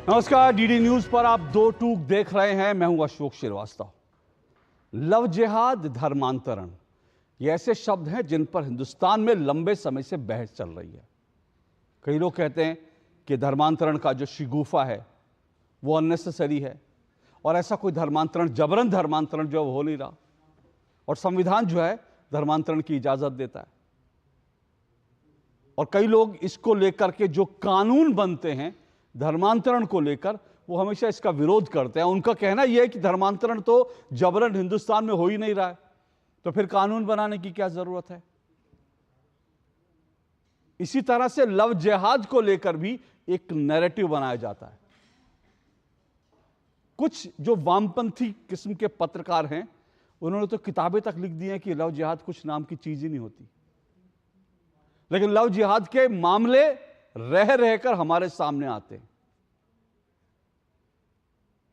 नमस्कार, DD news पर आप दो टूक देख रहे हैं। मैं हूं अशोक श्रीवास्तव। लव जिहाद, धर्मांतरण, ये ऐसे शब्द हैं जिन पर हिंदुस्तान में लंबे समय से बहस चल रही है। कई लोग कहते हैं कि धर्मांतरण का जो शिगुफा है वो अननेसेसरी है और ऐसा कोई धर्मांतरण, जबरन धर्मांतरण जो हो नहीं रहा, और संविधान जो है धर्मांतरण की इजाजत देता है। और कई लोग इसको लेकर के जो कानून बनते हैं धर्मांतरण को लेकर, वो हमेशा इसका विरोध करते हैं। उनका कहना यह है कि धर्मांतरण तो जबरन हिंदुस्तान में हो ही नहीं रहा है, तो फिर कानून बनाने की क्या जरूरत है। इसी तरह से लव जिहाद को लेकर भी एक नैरेटिव बनाया जाता है। कुछ जो वामपंथी किस्म के पत्रकार हैं, उन्होंने तो किताबें तक लिख दी हैं कि लव जिहाद कुछ नाम की चीज ही नहीं होती। लेकिन लव जिहाद के मामले रह रहकर हमारे सामने आते हैं।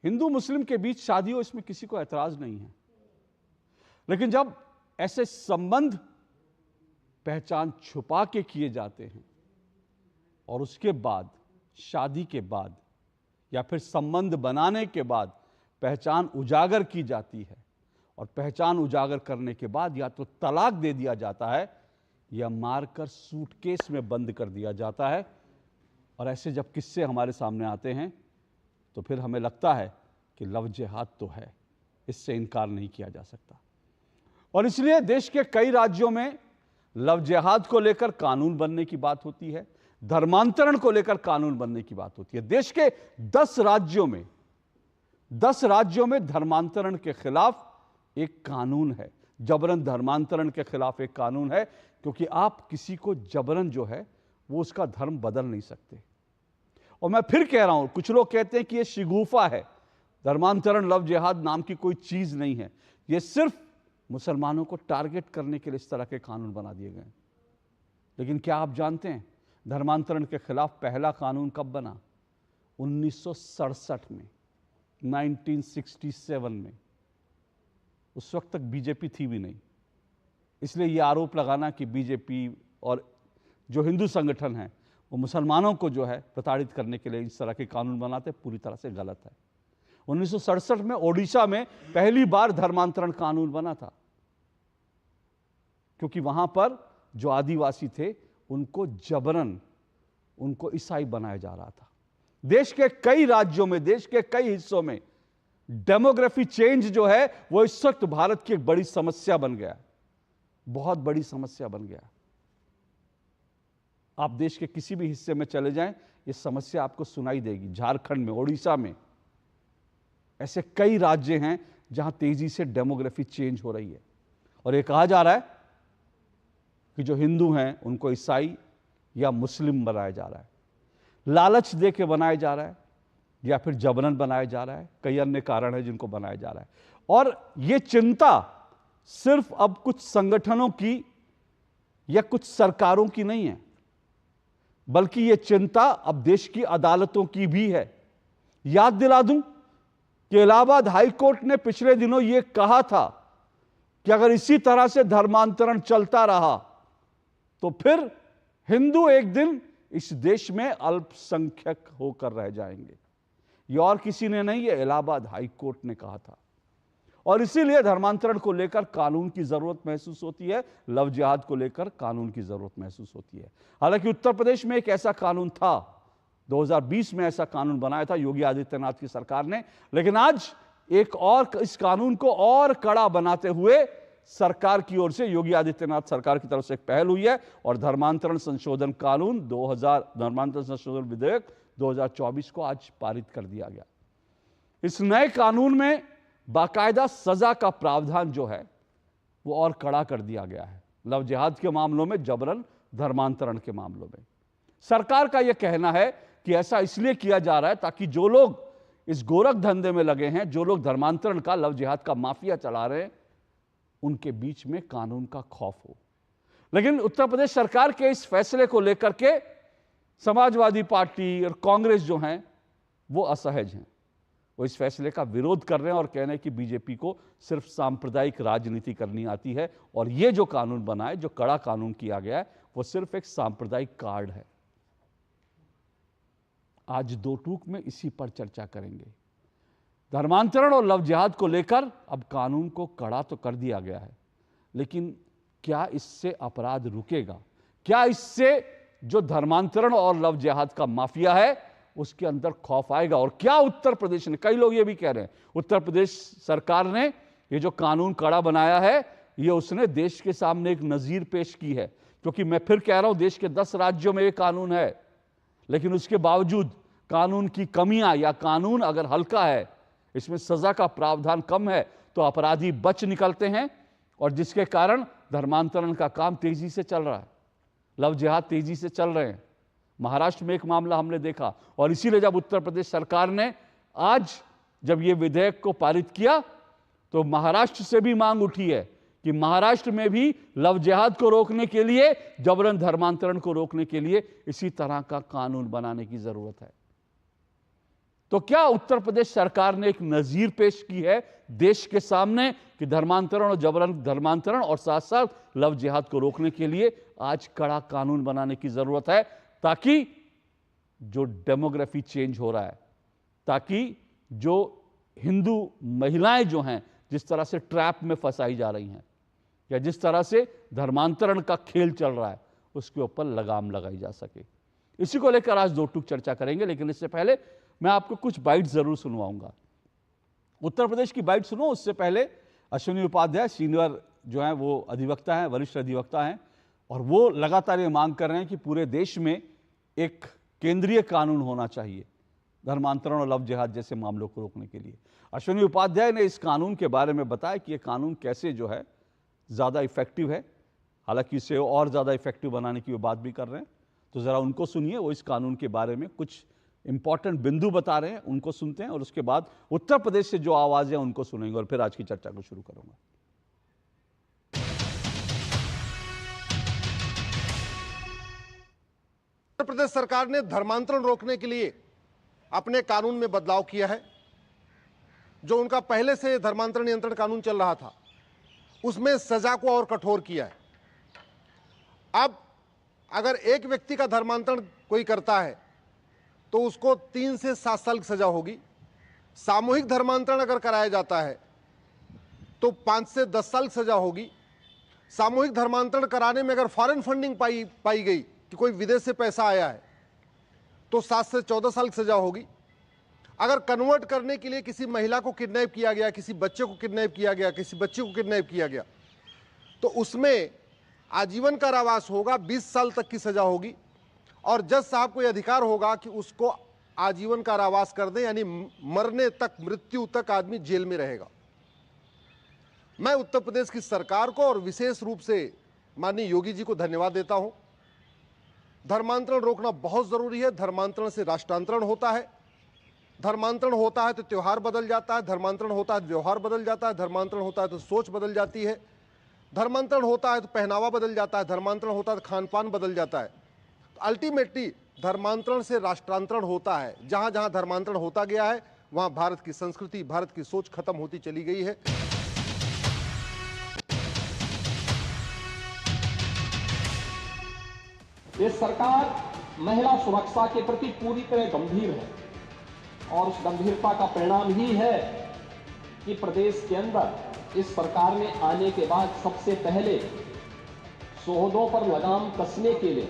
हिंदू मुस्लिम के बीच शादी हो, इसमें किसी को ऐतराज नहीं है, लेकिन जब ऐसे संबंध पहचान छुपा के किए जाते हैं और उसके बाद, शादी के बाद या फिर संबंध बनाने के बाद पहचान उजागर की जाती है, और पहचान उजागर करने के बाद या तो तलाक दे दिया जाता है या मारकर सूटकेस में बंद कर दिया जाता है। और ऐसे जब किस्से हमारे सामने आते हैं तो फिर हमें लगता है कि लव जिहाद तो है, इससे इनकार नहीं किया जा सकता। और इसलिए देश के कई राज्यों में लव जिहाद को लेकर कानून बनने की बात होती है, धर्मांतरण को लेकर कानून बनने की बात होती है। देश के 10 राज्यों में धर्मांतरण के खिलाफ एक कानून है, जबरन धर्मांतरण के खिलाफ एक कानून है, क्योंकि आप किसी को जबरन जो है वो उसका धर्म बदल नहीं सकते। और मैं फिर कह रहा हूं, कुछ लोग कहते हैं कि ये शिगुफा है, धर्मांतरण, लव जिहाद नाम की कोई चीज नहीं है, ये सिर्फ मुसलमानों को टारगेट करने के लिए इस तरह के कानून बना दिए गए। लेकिन क्या आप जानते हैं धर्मांतरण के खिलाफ पहला कानून कब बना? 1967 में, 1967 में। उस वक्त तक बीजेपी थी भी नहीं। इसलिए यह आरोप लगाना कि बीजेपी और जो हिंदू संगठन हैं वो मुसलमानों को जो है प्रताड़ित करने के लिए इस तरह के कानून बनाते, पूरी तरह से गलत है। 1967 में ओडिशा में पहली बार धर्मांतरण कानून बना था, क्योंकि वहां पर जो आदिवासी थे उनको जबरन उनको ईसाई बनाया जा रहा था। देश के कई राज्यों में, देश के कई हिस्सों में डेमोग्राफी चेंज जो है वो इस वक्त भारत की एक बड़ी समस्या बन गया, बहुत बड़ी समस्या बन गया। आप देश के किसी भी हिस्से में चले जाएं, ये समस्या आपको सुनाई देगी। झारखंड में, ओडिशा में, ऐसे कई राज्य हैं जहां तेजी से डेमोग्राफी चेंज हो रही है। और ये कहा जा रहा है कि जो हिंदू हैं उनको ईसाई या मुस्लिम बनाया जा रहा है, लालच दे के बनाया जा रहा है, या फिर जबरन बनाया जा रहा है। कई अन्य कारण है जिनको बनाया जा रहा है। और ये चिंता सिर्फ अब कुछ संगठनों की या कुछ सरकारों की नहीं है, बल्कि यह चिंता अब देश की अदालतों की भी है। याद दिला दूं कि इलाहाबाद हाई कोर्ट ने पिछले दिनों यह कहा था कि अगर इसी तरह से धर्मांतरण चलता रहा तो फिर हिंदू एक दिन इस देश में अल्पसंख्यक होकर रह जाएंगे। यह और किसी ने नहीं, यह इलाहाबाद हाई कोर्ट ने कहा था। और इसीलिए धर्मांतरण को लेकर कानून की जरूरत महसूस होती है, लव जिहाद को लेकर कानून की जरूरत महसूस होती है। हालांकि उत्तर प्रदेश में एक ऐसा कानून था, 2020 में ऐसा कानून बनाया था योगी आदित्यनाथ की सरकार ने, लेकिन आज एक और इस कानून को और कड़ा बनाते हुए सरकार की ओर से, योगी आदित्यनाथ सरकार की तरफ से एक पहल हुई है और धर्मांतरण संशोधन कानून 2000, धर्मांतरण संशोधन विधेयक 2024 को आज पारित कर दिया गया। इस नए कानून में बाकायदा सजा का प्रावधान जो है वो और कड़ा कर दिया गया है, लव जिहाद के मामलों में, जबरन धर्मांतरण के मामलों में। सरकार का यह कहना है कि ऐसा इसलिए किया जा रहा है ताकि जो लोग इस गोरख धंधे में लगे हैं, जो लोग धर्मांतरण का, लव जिहाद का माफिया चला रहे हैं, उनके बीच में कानून का खौफ हो। लेकिन उत्तर प्रदेश सरकार के इस फैसले को लेकर के समाजवादी पार्टी और कांग्रेस जो हैं वो असहज हैं। वो इस फैसले का विरोध कर रहे हैं और कह रहे हैं कि बीजेपी को सिर्फ सांप्रदायिक राजनीति करनी आती है और ये जो कानून बना है, जो कड़ा कानून किया गया है, वो सिर्फ एक सांप्रदायिक कार्ड है। आज दो टूक में इसी पर चर्चा करेंगे। धर्मांतरण और लव जिहाद को लेकर अब कानून को कड़ा तो कर दिया गया है, लेकिन क्या इससे अपराध रुकेगा? क्या इससे जो धर्मांतरण और लव जिहाद का माफिया है उसके अंदर खौफ आएगा? और क्या उत्तर प्रदेश ने, कई लोग ये भी कह रहे हैं उत्तर प्रदेश सरकार ने ये जो कानून कड़ा बनाया है ये उसने देश के सामने एक नजीर पेश की है, क्योंकि मैं फिर कह रहा हूं देश के 10 राज्यों में ये कानून है, लेकिन उसके बावजूद कानून की कमियां या कानून अगर हल्का है, इसमें सजा का प्रावधान कम है, तो अपराधी बच निकलते हैं और जिसके कारण धर्मांतरण का काम तेजी से चल रहा है, लव जिहाद तेजी से चल रहे हैं। महाराष्ट्र में एक मामला हमने देखा और इसीलिए जब उत्तर प्रदेश सरकार ने आज जब ये विधेयक को पारित किया तो महाराष्ट्र से भी मांग उठी है कि महाराष्ट्र में भी लव जिहाद को रोकने के लिए, जबरन धर्मांतरण को रोकने के लिए इसी तरह का कानून बनाने की जरूरत है। तो क्या उत्तर प्रदेश सरकार ने एक नजीर पेश की है देश के सामने कि धर्मांतरण और जबरन धर्मांतरण और साथ साथ लव जिहाद को रोकने के लिए आज कड़ा कानून बनाने की जरूरत है, ताकि जो डेमोग्राफी चेंज हो रहा है, ताकि जो हिंदू महिलाएं जो हैं जिस तरह से ट्रैप में फंसाई जा रही हैं या जिस तरह से धर्मांतरण का खेल चल रहा है, उसके ऊपर लगाम लगाई जा सके। इसी को लेकर आज दो टूक चर्चा करेंगे, लेकिन इससे पहले मैं आपको कुछ बाइट जरूर सुनवाऊंगा। उत्तर प्रदेश की बाइट सुनो, उससे पहले अश्विनी उपाध्याय सीनियर जो हैं वो अधिवक्ता हैं, वरिष्ठ अधिवक्ता हैं, और वो लगातार ये मांग कर रहे हैं कि पूरे देश में एक केंद्रीय कानून होना चाहिए धर्मांतरण और लव जिहाद जैसे मामलों को रोकने के लिए। अश्विनी उपाध्याय ने इस कानून के बारे में बताया कि ये कानून कैसे जो है ज़्यादा इफेक्टिव है, हालांकि इसे और ज़्यादा इफेक्टिव बनाने की वो बात भी कर रहे हैं। तो ज़रा उनको सुनिए, वो इस कानून के बारे में कुछ इंपॉर्टेंट बिंदु बता रहे हैं, उनको सुनते हैं और उसके बाद उत्तर प्रदेश से जो आवाज़ें हैं उनको सुनेंगे और फिर आज की चर्चा को शुरू करूंगा। उत्तर प्रदेश सरकार ने धर्मांतरण रोकने के लिए अपने कानून में बदलाव किया है। जो उनका पहले से धर्मांतरण नियंत्रण कानून चल रहा था उसमें सजा को और कठोर किया है। अब अगर एक व्यक्ति का धर्मांतरण कोई करता है तो उसको 3 से 7 साल की सजा होगी। सामूहिक धर्मांतरण अगर कराया जाता है तो 5 से 10 साल की सजा होगी। सामूहिक धर्मांतरण कराने में अगर फॉरेन फंडिंग पाई गई कि कोई विदेश से पैसा आया है तो 7 से 14 साल की सजा होगी। अगर कन्वर्ट करने के लिए किसी महिला को किडनैप किया गया, किसी बच्चे को किडनैप किया गया, किसी बच्चे को किडनैप किया गया, तो उसमें आजीवन कारावास होगा, 20 साल तक की सजा होगी और जज साहब को यह अधिकार होगा कि उसको आजीवन कारावास कर दें, यानी मरने तक, मृत्यु तक आदमी जेल में रहेगा। मैं उत्तर प्रदेश की सरकार को और विशेष रूप से माननीय योगी जी को धन्यवाद देता हूं। धर्मांतरण रोकना बहुत जरूरी है। धर्मांतरण से राष्ट्रांतरण होता है, धर्मांतरण होता है तो त्योहार बदल जाता है, धर्मांतरण होता है तो व्यवहार बदल जाता है, धर्मांतरण होता है तो सोच बदल जाती है, धर्मांतरण होता है तो पहनावा बदल जाता है, धर्मांतरण होता है तो खान पान बदल जाता है। तो अल्टीमेटली धर्मांतरण से राष्ट्रांतरण होता है। जहां जहां धर्मांतरण होता गया है वहां भारत की संस्कृति, भारत की सोच खत्म होती चली गई है। ये सरकार महिला सुरक्षा के प्रति पूरी तरह गंभीर है और उस गंभीरता का परिणाम ही है कि प्रदेश के अंदर इस सरकार ने आने के बाद सबसे पहले शोहदों पर लगाम कसने के लिए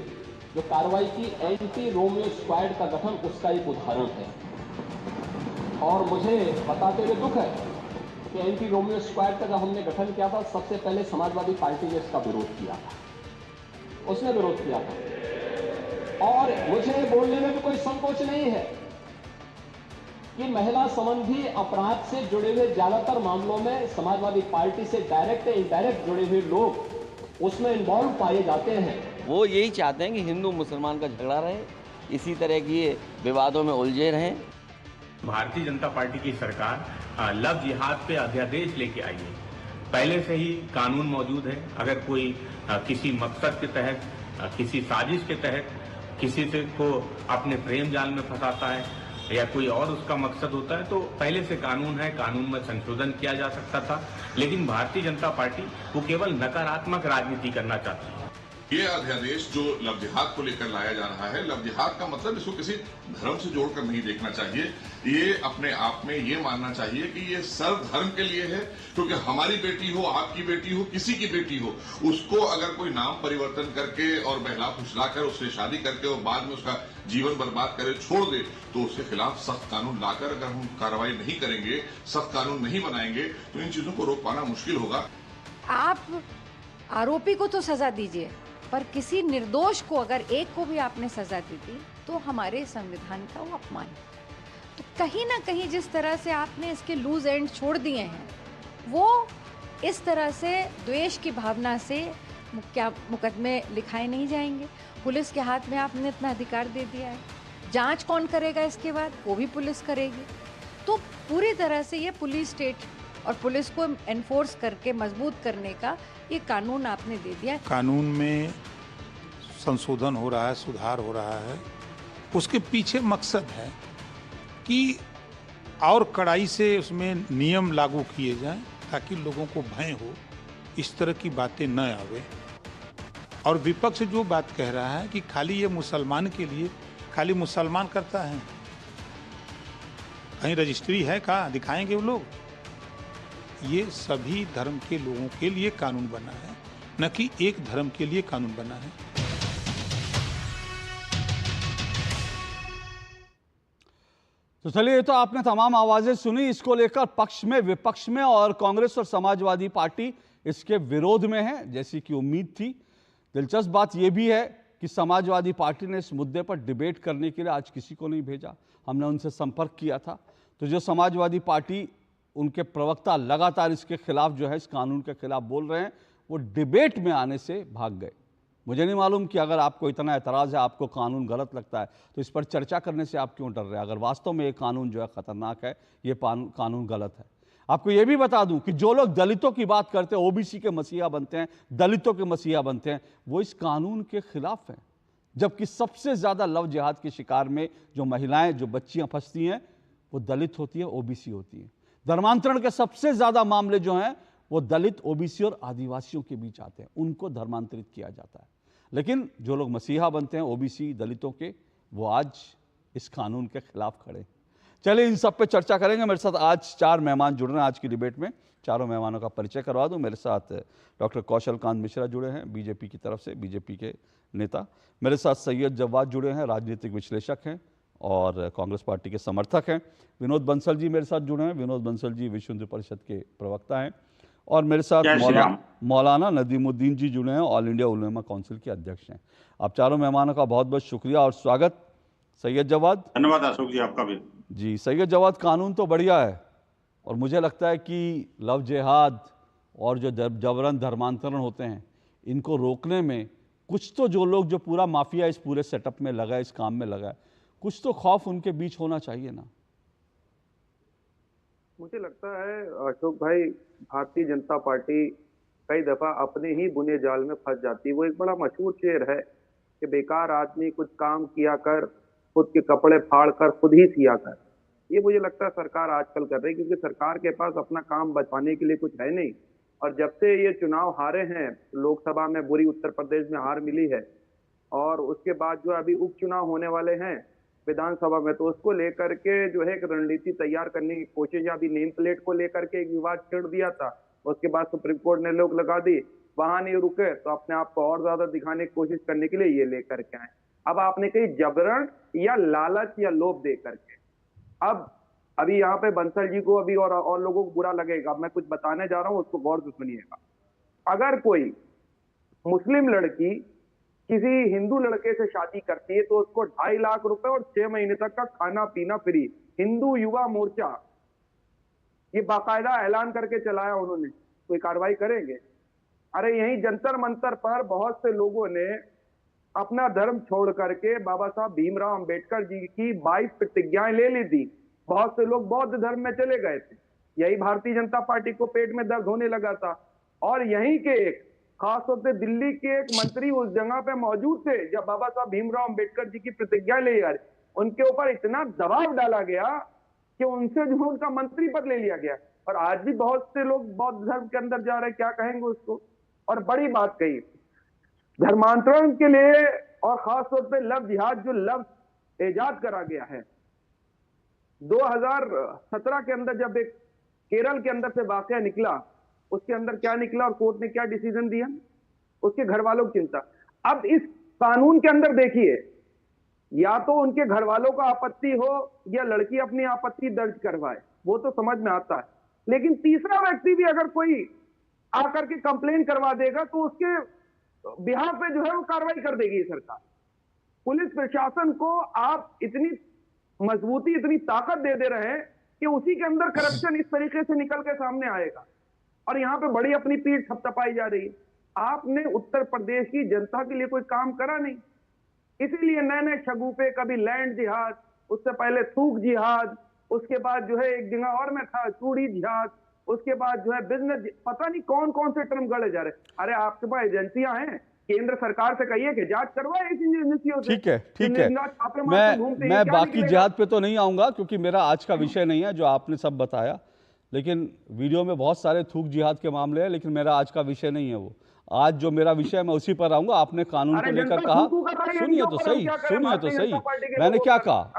जो कार्रवाई की एंटी रोमियो स्क्वाड का गठन, उसका एक उदाहरण है। और मुझे बताते हुए दुख है कि एंटी रोमियो स्क्वाड का जब हमने गठन किया था, सबसे पहले समाजवादी पार्टी ने इसका विरोध किया था, उसने विरोध किया था। और मुझे बोलने में भी कोई संकोच नहीं है कि महिला संबंधी अपराध से जुड़े हुए ज्यादातर मामलों में समाजवादी पार्टी से डायरेक्ट या इनडायरेक्ट जुड़े हुए लोग उसमें इन्वॉल्व पाए जाते हैं। वो यही चाहते हैं कि हिंदू मुसलमान का झगड़ा रहे, इसी तरह की विवादों में उलझे रहें। भारतीय जनता पार्टी की सरकार लव जिहाद पे अध्यादेश लेके आई है। पहले से ही कानून मौजूद है। अगर कोई किसी मकसद के तहत, किसी साजिश के तहत किसी से को अपने प्रेम जाल में फंसाता है या कोई और उसका मकसद होता है तो पहले से कानून है, कानून में संशोधन किया जा सकता था। लेकिन भारतीय जनता पार्टी वो केवल नकारात्मक राजनीति करना चाहती है। ये अध्यादेश जो लव जिहाद को लेकर लाया जा रहा है, लव जिहाद का मतलब इसको किसी धर्म से जोड़कर नहीं देखना चाहिए। ये अपने आप में ये मानना चाहिए कि ये सर्व धर्म के लिए है, क्योंकि हमारी बेटी हो, आपकी बेटी हो, किसी की बेटी हो, उसको अगर कोई नाम परिवर्तन करके और बहला फुसलाकर उससे शादी करके और बाद में उसका जीवन बर्बाद करे, छोड़ दे, तो उसके खिलाफ सख्त कानून लाकर अगर हम कार्रवाई नहीं करेंगे, सख्त कानून नहीं बनाएंगे, तो इन चीजों को रोक पाना मुश्किल होगा। आप आरोपी को तो सजा दीजिए, पर किसी निर्दोष को अगर एक को भी आपने सजा दी थी तो हमारे संविधान का वो अपमान है। तो कहीं ना कहीं जिस तरह से आपने इसके लूज एंड छोड़ दिए हैं, वो इस तरह से द्वेष की भावना से क्या मुकदमे लिखाए नहीं जाएंगे। पुलिस के हाथ में आपने इतना अधिकार दे दिया है, जांच कौन करेगा इसके बाद, वो भी पुलिस करेगी। तो पूरी तरह से ये पुलिस स्टेट और पुलिस को एनफोर्स करके मजबूत करने का ये कानून आपने दे दिया। कानून में संशोधन हो रहा है, सुधार हो रहा है, उसके पीछे मकसद है कि और कड़ाई से उसमें नियम लागू किए जाएं ताकि लोगों को भय हो, इस तरह की बातें न आवे। और विपक्ष जो बात कह रहा है कि खाली ये मुसलमान के लिए, खाली मुसलमान करता है, कहीं रजिस्ट्री है कहाँ, दिखाएंगे वो लोग? ये सभी धर्म के लोगों के लिए कानून बना है, न कि एक धर्म के लिए कानून बना है। तो चलिए, ये तो आपने तमाम आवाजें सुनी। इसको लेकर पक्ष में, विपक्ष में और कांग्रेस और समाजवादी पार्टी इसके विरोध में है, जैसी कि उम्मीद थी। दिलचस्प बात यह भी है कि समाजवादी पार्टी ने इस मुद्दे पर डिबेट करने के लिए आज किसी को नहीं भेजा। हमने उनसे संपर्क किया था, तो जो समाजवादी पार्टी, उनके प्रवक्ता लगातार इसके खिलाफ जो है, इस कानून के खिलाफ बोल रहे हैं, वो डिबेट में आने से भाग गए। मुझे नहीं मालूम कि अगर आपको इतना एतराज़ है, आपको कानून गलत लगता है, तो इस पर चर्चा करने से आप क्यों डर रहे हैं? अगर वास्तव में ये कानून जो है खतरनाक है, ये कानून गलत है। आपको ये भी बता दूं कि जो लोग दलितों की बात करते हैं, ओबीसी के मसीहा बनते हैं, दलितों के मसीहा बनते हैं, वो इस कानून के खिलाफ हैं। जबकि सबसे ज़्यादा लव जिहाद के शिकार में जो महिलाएं, जो बच्चियां फंसती हैं, वो दलित होती है, ओबीसी होती है। धर्मांतरण के सबसे ज्यादा मामले जो हैं वो दलित, ओबीसी और आदिवासियों के बीच आते हैं, उनको धर्मांतरित किया जाता है। लेकिन जो लोग मसीहा बनते हैं ओबीसी दलितों के, वो आज इस कानून के खिलाफ खड़े हैं। चलिए, इन सब पे चर्चा करेंगे। मेरे साथ आज 4 मेहमान जुड़ रहे हैं आज की डिबेट में। चारों मेहमानों का परिचय करवा दूं। मेरे साथ डॉक्टर कौशल कांत मिश्रा जुड़े हैं, बीजेपी की तरफ से, बीजेपी के नेता। मेरे साथ सैयद जवाद जुड़े हैं, राजनीतिक विश्लेषक हैं और कांग्रेस पार्टी के समर्थक हैं। विनोद बंसल जी मेरे साथ जुड़े हैं। विनोद बंसल जी विश्व हिंदू परिषद के प्रवक्ता हैं। और मेरे साथ मौलाना नदीमुद्दीन जी जुड़े हैं, ऑल इंडिया उलेमा काउंसिल के अध्यक्ष हैं। आप चारों मेहमानों का बहुत बहुत शुक्रिया और स्वागत। सैयद जवाद। धन्यवाद अशोक जी, आपका भी। जी सैयद जवाद, कानून तो बढ़िया है और मुझे लगता है कि लव जिहाद और जो जबरन धर्मांतरण होते हैं, इनको रोकने में कुछ तो, जो लोग, जो पूरा माफिया इस पूरे सेटअप में लगा है, इस काम में लगा है, कुछ तो खौफ उनके बीच होना चाहिए ना। मुझे लगता है अशोक भाई, भारतीय जनता पार्टी कई दफा अपने ही बुने जाल में फंस जाती है। वो एक बड़ा मशहूर शेर है कि बेकार आदमी कुछ काम किया कर, खुद के कपड़े फाड़ कर खुद ही सिया कर। ये मुझे लगता है सरकार आजकल कर रही है, क्योंकि सरकार के पास अपना काम बचाने के लिए कुछ है नहीं। और जब से ये चुनाव हारे हैं, लोकसभा में बुरी उत्तर प्रदेश में हार मिली है, और उसके बाद जो अभी उपचुनाव होने वाले हैं विधानसभा में, तो उसको लेकर के जो है एक रणनीति तैयार करने की कोशिश, अभी नेम प्लेट को लेकर के एक विवाद छिड़ दिया था, उसके बाद सुप्रीम कोर्ट ने लोग लगा दी, वहां नहीं रुके तो अपने आप को और ज्यादा दिखाने की कोशिश करने के लिए ये लेकर के आए। अब आपने कहीं जबरन या लालच या लोभ दे करके, अब अभी यहाँ पे बंसल जी को अभी और लोगों को बुरा लगेगा, मैं कुछ बताने जा रहा हूँ, उसको गौर से सुनिएगा। अगर कोई मुस्लिम लड़की किसी हिंदू लड़के से शादी करती है तो उसको 2.5 लाख रुपए और 6 महीने तक का खाना पीना फ्री। हिंदू युवा मोर्चा ये बाकायदा ऐलान करके चलाया उन्होंने, कोई कार्रवाई करेंगे? अरे यही जंतर मंतर पर बहुत से लोगों ने अपना धर्म छोड़ करके बाबा साहब भीमराव अंबेडकर जी की 22 प्रतिज्ञाएं ले ली थी। बहुत से लोग बौद्ध धर्म में चले गए थे। यही भारतीय जनता पार्टी को पेट में दर्द होने लगा था, और यहीं के एक खास तौर से दिल्ली के एक मंत्री उस जगह पे मौजूद थे जब बाबा साहब भीमराव अंबेडकर जी की प्रतिज्ञाएं ले रहे, उनके ऊपर इतना दबाव डाला गया कि उनसे जो उनका मंत्री पद ले लिया गया। और आज भी बहुत से लोग बौद्ध धर्म के अंदर जा रहे हैं, क्या कहेंगे उसको? और बड़ी बात कही, धर्मांतरण के लिए और खासतौर पे लव जिहाद जो लफ्ज ईजाद करा गया है 2017 के अंदर, जब एक केरल के अंदर से वाकया निकला, उसके अंदर क्या निकला और कोर्ट ने क्या डिसीजन दिया, उसके घर वालों की चिंता। अब इस कानून के अंदर देखिए, या तो उनके घर वालों का आपत्ति हो या लड़की अपनी आपत्ति दर्ज करवाए, वो तो समझ में आता है, लेकिन तीसरा व्यक्ति भी अगर कोई आकर के कंप्लेन करवा देगा तो उसके बिहाफ पे जो है वो कार्रवाई कर देगी सरकार। पुलिस प्रशासन को आप इतनी मजबूती, इतनी ताकत दे रहे हैं कि उसी के अंदर करप्शन इस तरीके से निकल के सामने आएगा और यहां पे बड़ी अपनी पीठ थपथपाई जा रही है। आपने उत्तर प्रदेश की जनता के लिए कोई काम करा नहीं, इसीलिए नए नए शगुफे, कभी लैंड जिहाद, उससे पहले थूक जिहाद, उसके बाद जो है एक जगह और में था चूड़ी जिहाद, उसके बाद जो है बिजनेस, पता नहीं कौन कौन से टर्म गढ़े जा रहे। अरे आपके पास एजेंसियां हैं, केंद्र सरकार से कहिए कि जांच करवाए इस एजेंसियों से। ठीक है। मैं बाकी जिहाद पे तो नहीं आऊंगा क्योंकि मेरा आज का विषय नहीं है जो आपने सब बताया, लेकिन वीडियो में बहुत सारे थूक जिहाद के मामले हैं, लेकिन मेरा आज का विषय नहीं है वो। आज जो मेरा विषय है मैं उसी पर आऊंगा। आपने कानून को लेकर कहा, सुनिए तो सही, मैंने क्या कहा,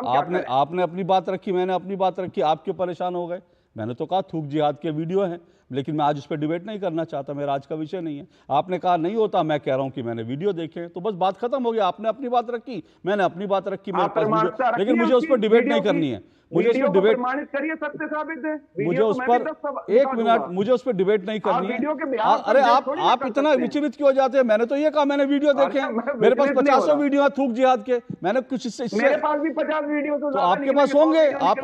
आपने अपनी बात रखी, मैंने अपनी बात रखी, आप क्यों परेशान हो गए? मैंने तो कहा थूक जिहाद के वीडियो हैं, लेकिन मैं आज उस पर डिबेट नहीं करना चाहता, मेरा आज का विषय नहीं है। आपने कहा नहीं होता, मैं कह रहा हूं कि मैंने वीडियो देखे, तो बस बात खत्म हो गया। आपने अपनी बात रखी, मैंने अपनी बात रखी, मेरे पास वीडियो, लेकिन मुझे उस पर डिबेट नहीं करनी है। मुझे उस पर डिबेट करिए, सत्य साबित है, मुझे उस पर एक मिनट, मुझे उस पर डिबेट नहीं करनी है। अरे आप इतना विचलित क्यों हो जाते हैं? मैंने तो ये कहा मैंने वीडियो देखे हैं, मेरे पास 50 वीडियो है थूक जिहाद के, मैंने कुछ इससे मेरे पास भी 50 वीडियो तो आपके पास होंगे। आप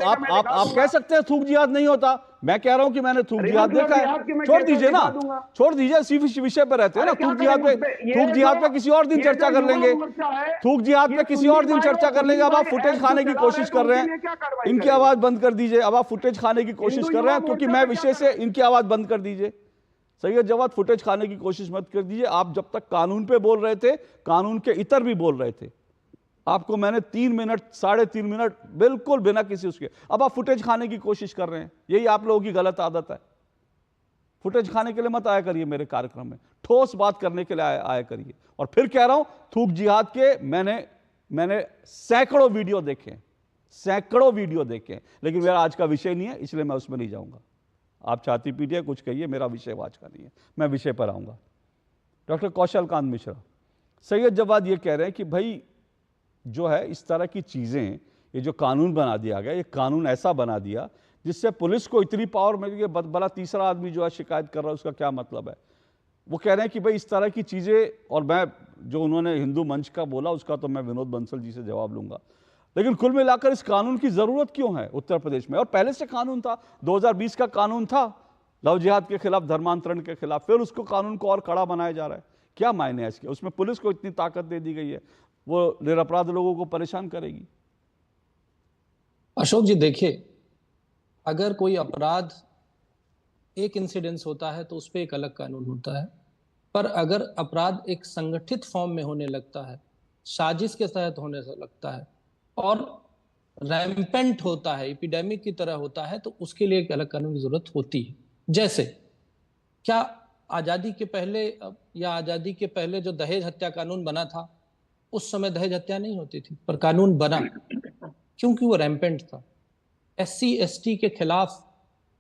कह सकते हैं थूक जिहाद नहीं होता, मैं कह रहा हूं कि मैंने थूक जिहाद देखा है। छोड़ दीजिए ना, छोड़ दीजिए, इसी विषय पर रहते हैं ना। थूक जिहाद पे किसी और दिन चर्चा कर लेंगे, थूक जिहाद पे किसी और दिन चर्चा कर लेंगे। अब आप फुटेज खाने की कोशिश कर रहे हैं, इनकी आवाज बंद कर दीजिए। अब आप फुटेज खाने की कोशिश कर रहे हैं क्योंकि मैं विषय से, इनकी आवाज बंद कर दीजिए। सैयद जवाद, फुटेज खाने की कोशिश मत कर दीजिए। आप जब तक कानून पे बोल रहे थे, कानून के इतर भी बोल रहे थे, आपको मैंने 3 मिनट 3.5 मिनट बिल्कुल बिना किसी उसके, अब आप फुटेज खाने की कोशिश कर रहे हैं। यही आप लोगों की गलत आदत है। फुटेज खाने के लिए मत आया करिए मेरे कार्यक्रम में, ठोस बात करने के लिए आया करिए। और फिर कह रहा हूं, थूक जिहाद के मैंने सैकड़ों वीडियो देखे, लेकिन मेरा आज का विषय नहीं है, इसलिए मैं उसमें नहीं जाऊंगा। आप छाती पीटिए, कुछ कहिए, मेरा विषय आज का नहीं है, मैं विषय पर आऊंगा। डॉक्टर कौशल कांत मिश्रा, सैयद जवाद ये कह रहे हैं कि भाई जो है इस तरह की चीज़ें, ये जो कानून बना दिया गया, ये कानून ऐसा बना दिया जिससे पुलिस को इतनी पावर मिल गई, भला तीसरा आदमी जो है शिकायत कर रहा है उसका क्या मतलब है? वो कह रहे हैं कि भाई इस तरह की चीज़ें, और मैं जो उन्होंने हिंदू मंच का बोला उसका तो मैं विनोद बंसल जी से जवाब लूंगा, लेकिन कुल मिलाकर इस कानून की ज़रूरत क्यों है उत्तर प्रदेश में? और पहले से कानून था, 2020 का कानून था लव जिहाद के खिलाफ, धर्मांतरण के खिलाफ, फिर उसको कानून को और कड़ा बनाया जा रहा है। क्या मायने है इसके? उसमें पुलिस को इतनी ताकत दे दी गई है, वो निरपराध लोगों को परेशान करेगी। अशोक जी देखिए, अगर कोई अपराध एक इंसिडेंस होता है तो उस पर एक अलग कानून होता है, पर अगर अपराध एक संगठित फॉर्म में होने लगता है, साजिश के तहत होने लगता है और रैम्पेंट होता है, एपिडेमिक की तरह होता है, तो उसके लिए एक अलग कानून की जरूरत होती है। जैसे क्या आज़ादी के पहले या आज़ादी के पहले जो दहेज हत्या कानून बना था, उस समय दहेज हत्या नहीं होती थी, पर कानून बना क्योंकि वो रैम्पेंट था। SC ST के खिलाफ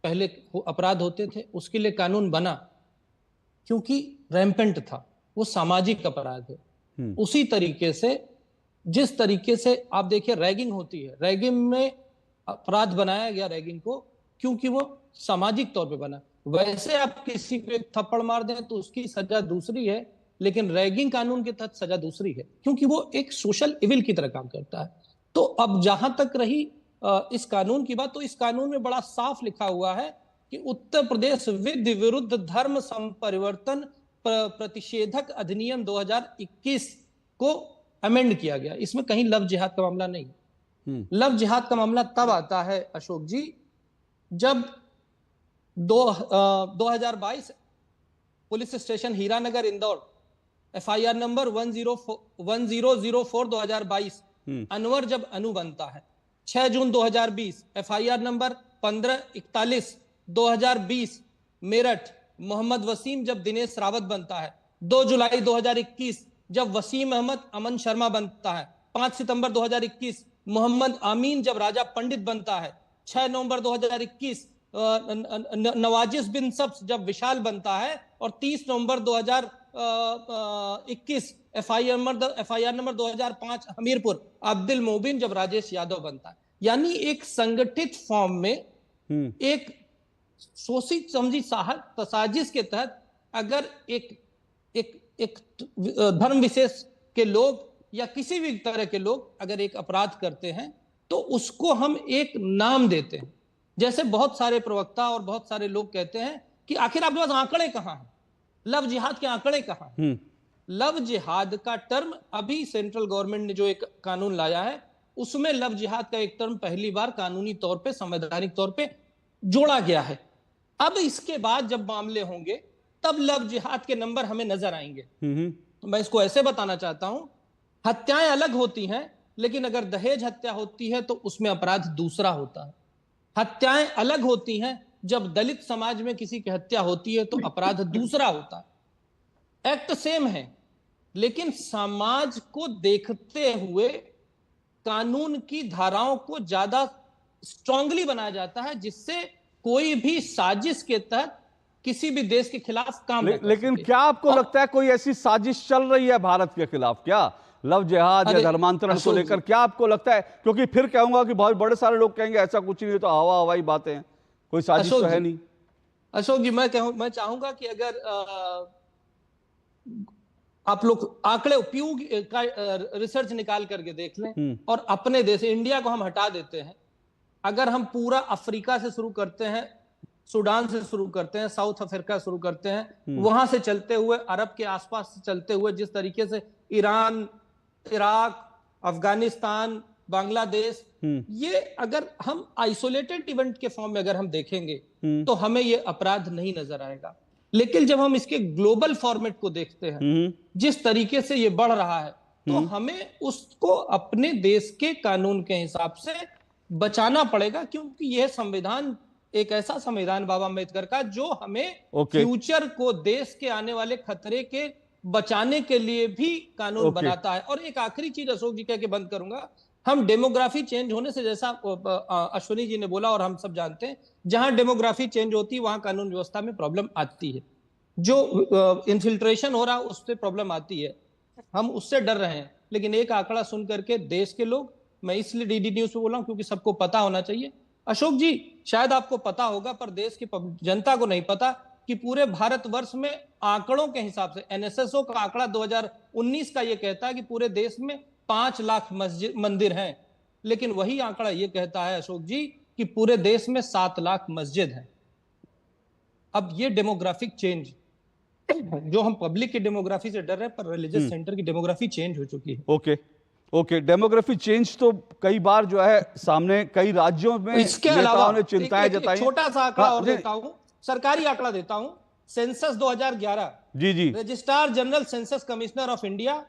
पहले अपराध होते थे, उसके लिए कानून बना क्योंकि रैम्पेंट था, वो सामाजिक अपराध है। उसी तरीके से जिस तरीके से आप देखिए रैगिंग होती है, रैगिंग में अपराध बनाया गया रैगिंग को क्योंकि वो सामाजिक तौर पे बना। वैसे आप किसी को एक थप्पड़ मार दें तो उसकी सजा दूसरी है, लेकिन रैगिंग कानून के तहत सजा दूसरी है क्योंकि वो एक सोशल इविल की तरह काम करता है। तो अब जहां तक रही इस कानून की बात, तो इस कानून में बड़ा साफ लिखा हुआ है कि उत्तर प्रदेश विधि विरुद्ध धर्म संपरिवर्तन प्रतिषेधक अधिनियम 2021 को अमेंड किया गया। इसमें कहीं लव जिहाद का मामला नहीं। लव जिहाद का मामला तब आता है अशोक जी जब 2022 police station Hiranagar Indore FIR number 1004 2022 Anwar जब अनु बनता है। 6 जून 2020 FIR नंबर 1541 2020 मेरठ मोहम्मद वसीम जब दिनेश रावत बनता है। 2 जुलाई 2021 जब वसीम अहमद अमन शर्मा बनता है, 5 सितंबर 2021 मोहम्मद आमीन जब राजा पंडित बनता है, 6 नवंबर 2021 नवाजिस बिन सब्स जब विशाल बनता है, और 30 नवंबर 2021 एफआईआर नंबर 2005 हमीरपुर अब्दुल मोबिन जब राजेश यादव बनता है। यानी एक संगठित फॉर्म में एक सोची समझी साजिश के तहत अगर एक धर्म विशेष के लोग या किसी भी तरह के लोग अगर एक अपराध करते हैं तो उसको हम एक नाम देते हैं। जैसे बहुत सारे प्रवक्ता और बहुत सारे लोग कहते हैं कि आखिर आपके पास आंकड़े कहां हैं, लव जिहाद के आंकड़े कहां हैं। लव जिहाद का टर्म अभी सेंट्रल गवर्नमेंट ने जो एक कानून लाया है उसमें लव जिहाद का एक टर्म पहली बार कानूनी तौर पे, संवैधानिक तौर पे जोड़ा गया है। अब इसके बाद जब मामले होंगे तब लव जिहाद के नंबर हमें नजर आएंगे। तो मैं इसको ऐसे बताना चाहता हूं, हत्याएं अलग होती हैं, लेकिन अगर दहेज हत्या होती है तो उसमें अपराध दूसरा होता है। हत्याएं अलग होती हैं, जब दलित समाज में किसी की हत्या होती है तो अपराध दूसरा होता है। एक्ट सेम है, लेकिन समाज को देखते हुए कानून की धाराओं को ज्यादा स्ट्रांगली बनाया जाता है, जिससे कोई भी साजिश के तहत किसी भी देश के खिलाफ काम लेकिन क्या आपको लगता है कोई ऐसी साजिश चल रही है भारत के खिलाफ? क्या लव जिहाद या धर्मांतरण को लेकर क्या आपको लगता है? क्योंकि फिर कहूंगा कि बहुत बड़े सारे लोग कहेंगे ऐसा कुछ नहीं, तो हवा हवाई बातें हैं, कोई साजिश तो है नहीं। अशोक जी, मैं चाहूंगा कि अगर आप लोग आंकड़े प्यू का रिसर्च निकाल करके देख लें और अपने देश इंडिया को हम हटा देते हैं, अगर हम पूरा अफ्रीका से शुरू करते हैं, सूडान से शुरू करते हैं, साउथ अफ्रीका शुरू करते हैं, वहां से चलते हुए अरब के आसपास से चलते हुए जिस तरीके से ईरान, इराक, अफगानिस्तान, बांग्लादेश, ये अगर हम आइसोलेटेड इवेंट के फॉर्म में अगर हम देखेंगे तो हमें ये अपराध नहीं नजर आएगा। लेकिन जब हम इसके ग्लोबल फॉर्मेट को देखते हैं, जिस तरीके से ये बढ़ रहा है, तो हमें उसको अपने देश के कानून के हिसाब से बचाना पड़ेगा, क्योंकि यह संविधान एक ऐसा संविधान बाबा अम्बेडकर का जो हमें फ्यूचर को, देश के आने वाले खतरे के बचाने के लिए भी कानून बनाता है। और एक आखिरी चीज अशोक जी कह के बंद करूंगा, हम डेमोग्राफी चेंज होने से, जैसा अश्विनी जी ने बोला और हम सब जानते हैं, जहां डेमोग्राफी चेंज होती है वहां कानून व्यवस्था में प्रॉब्लम आती है। जो इन्फिल्ट्रेशन हो रहा है उससे प्रॉब्लम आती है, हम उससे डर रहे हैं। लेकिन एक आंकड़ा सुन करके देश के लोग, मैं इसलिए डीडी न्यूज पे बोला हूं क्योंकि सबको पता होना चाहिए। अशोक जी, शायद आपको पता होगा पर देश की जनता को नहीं पता कि पूरे भारतवर्ष में आंकड़ों के हिसाब से एनएसएसओ का आंकड़ा 2019 का यह कहता है कि पूरे देश में 5 लाख मंदिर हैं, लेकिन वही आंकड़ा यह कहता है अशोक जी कि पूरे देश में 7 लाख मस्जिद हैं। अब ये डेमोग्राफिक चेंज, जो हम पब्लिक की डेमोग्राफी से डर रहे हैं, पर रिलीजियस सेंटर की डेमोग्राफी चेंज हो चुकी है। ओके, डेमोग्राफी चेंज तो कई बार जो है सामने कई राज्यों में इसके अलावा ने चिंताएं जताई। छोटा सा आंकड़ा और देता हूं, सरकारी आंकड़ा देता हूं, सेंसस 2011, जी, registrar general census commissioner of India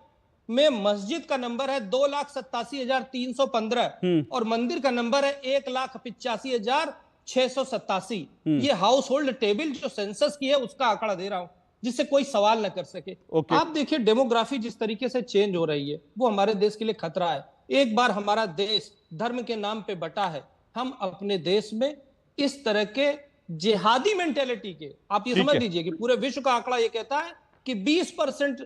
में मस्जिद का नंबर है 2,87,315 और मंदिर का नंबर है 1,85,687। ये हाउस होल्ड टेबल जो सेंसस की है उसका आंकड़ा दे रहा हूं, जिससे कोई सवाल न कर सके। आप देखिए डेमोग्राफी जिस तरीके से चेंज हो रही है वो हमारे देश के लिए खतरा है। एक बार हमारा देश धर्म के नाम पे बटा है, हम अपने देश में इस तरह के जिहादी मेंटेलिटी के, आप ये समझ लीजिए कि पूरे विश्व का आंकड़ा ये कहता है कि 20%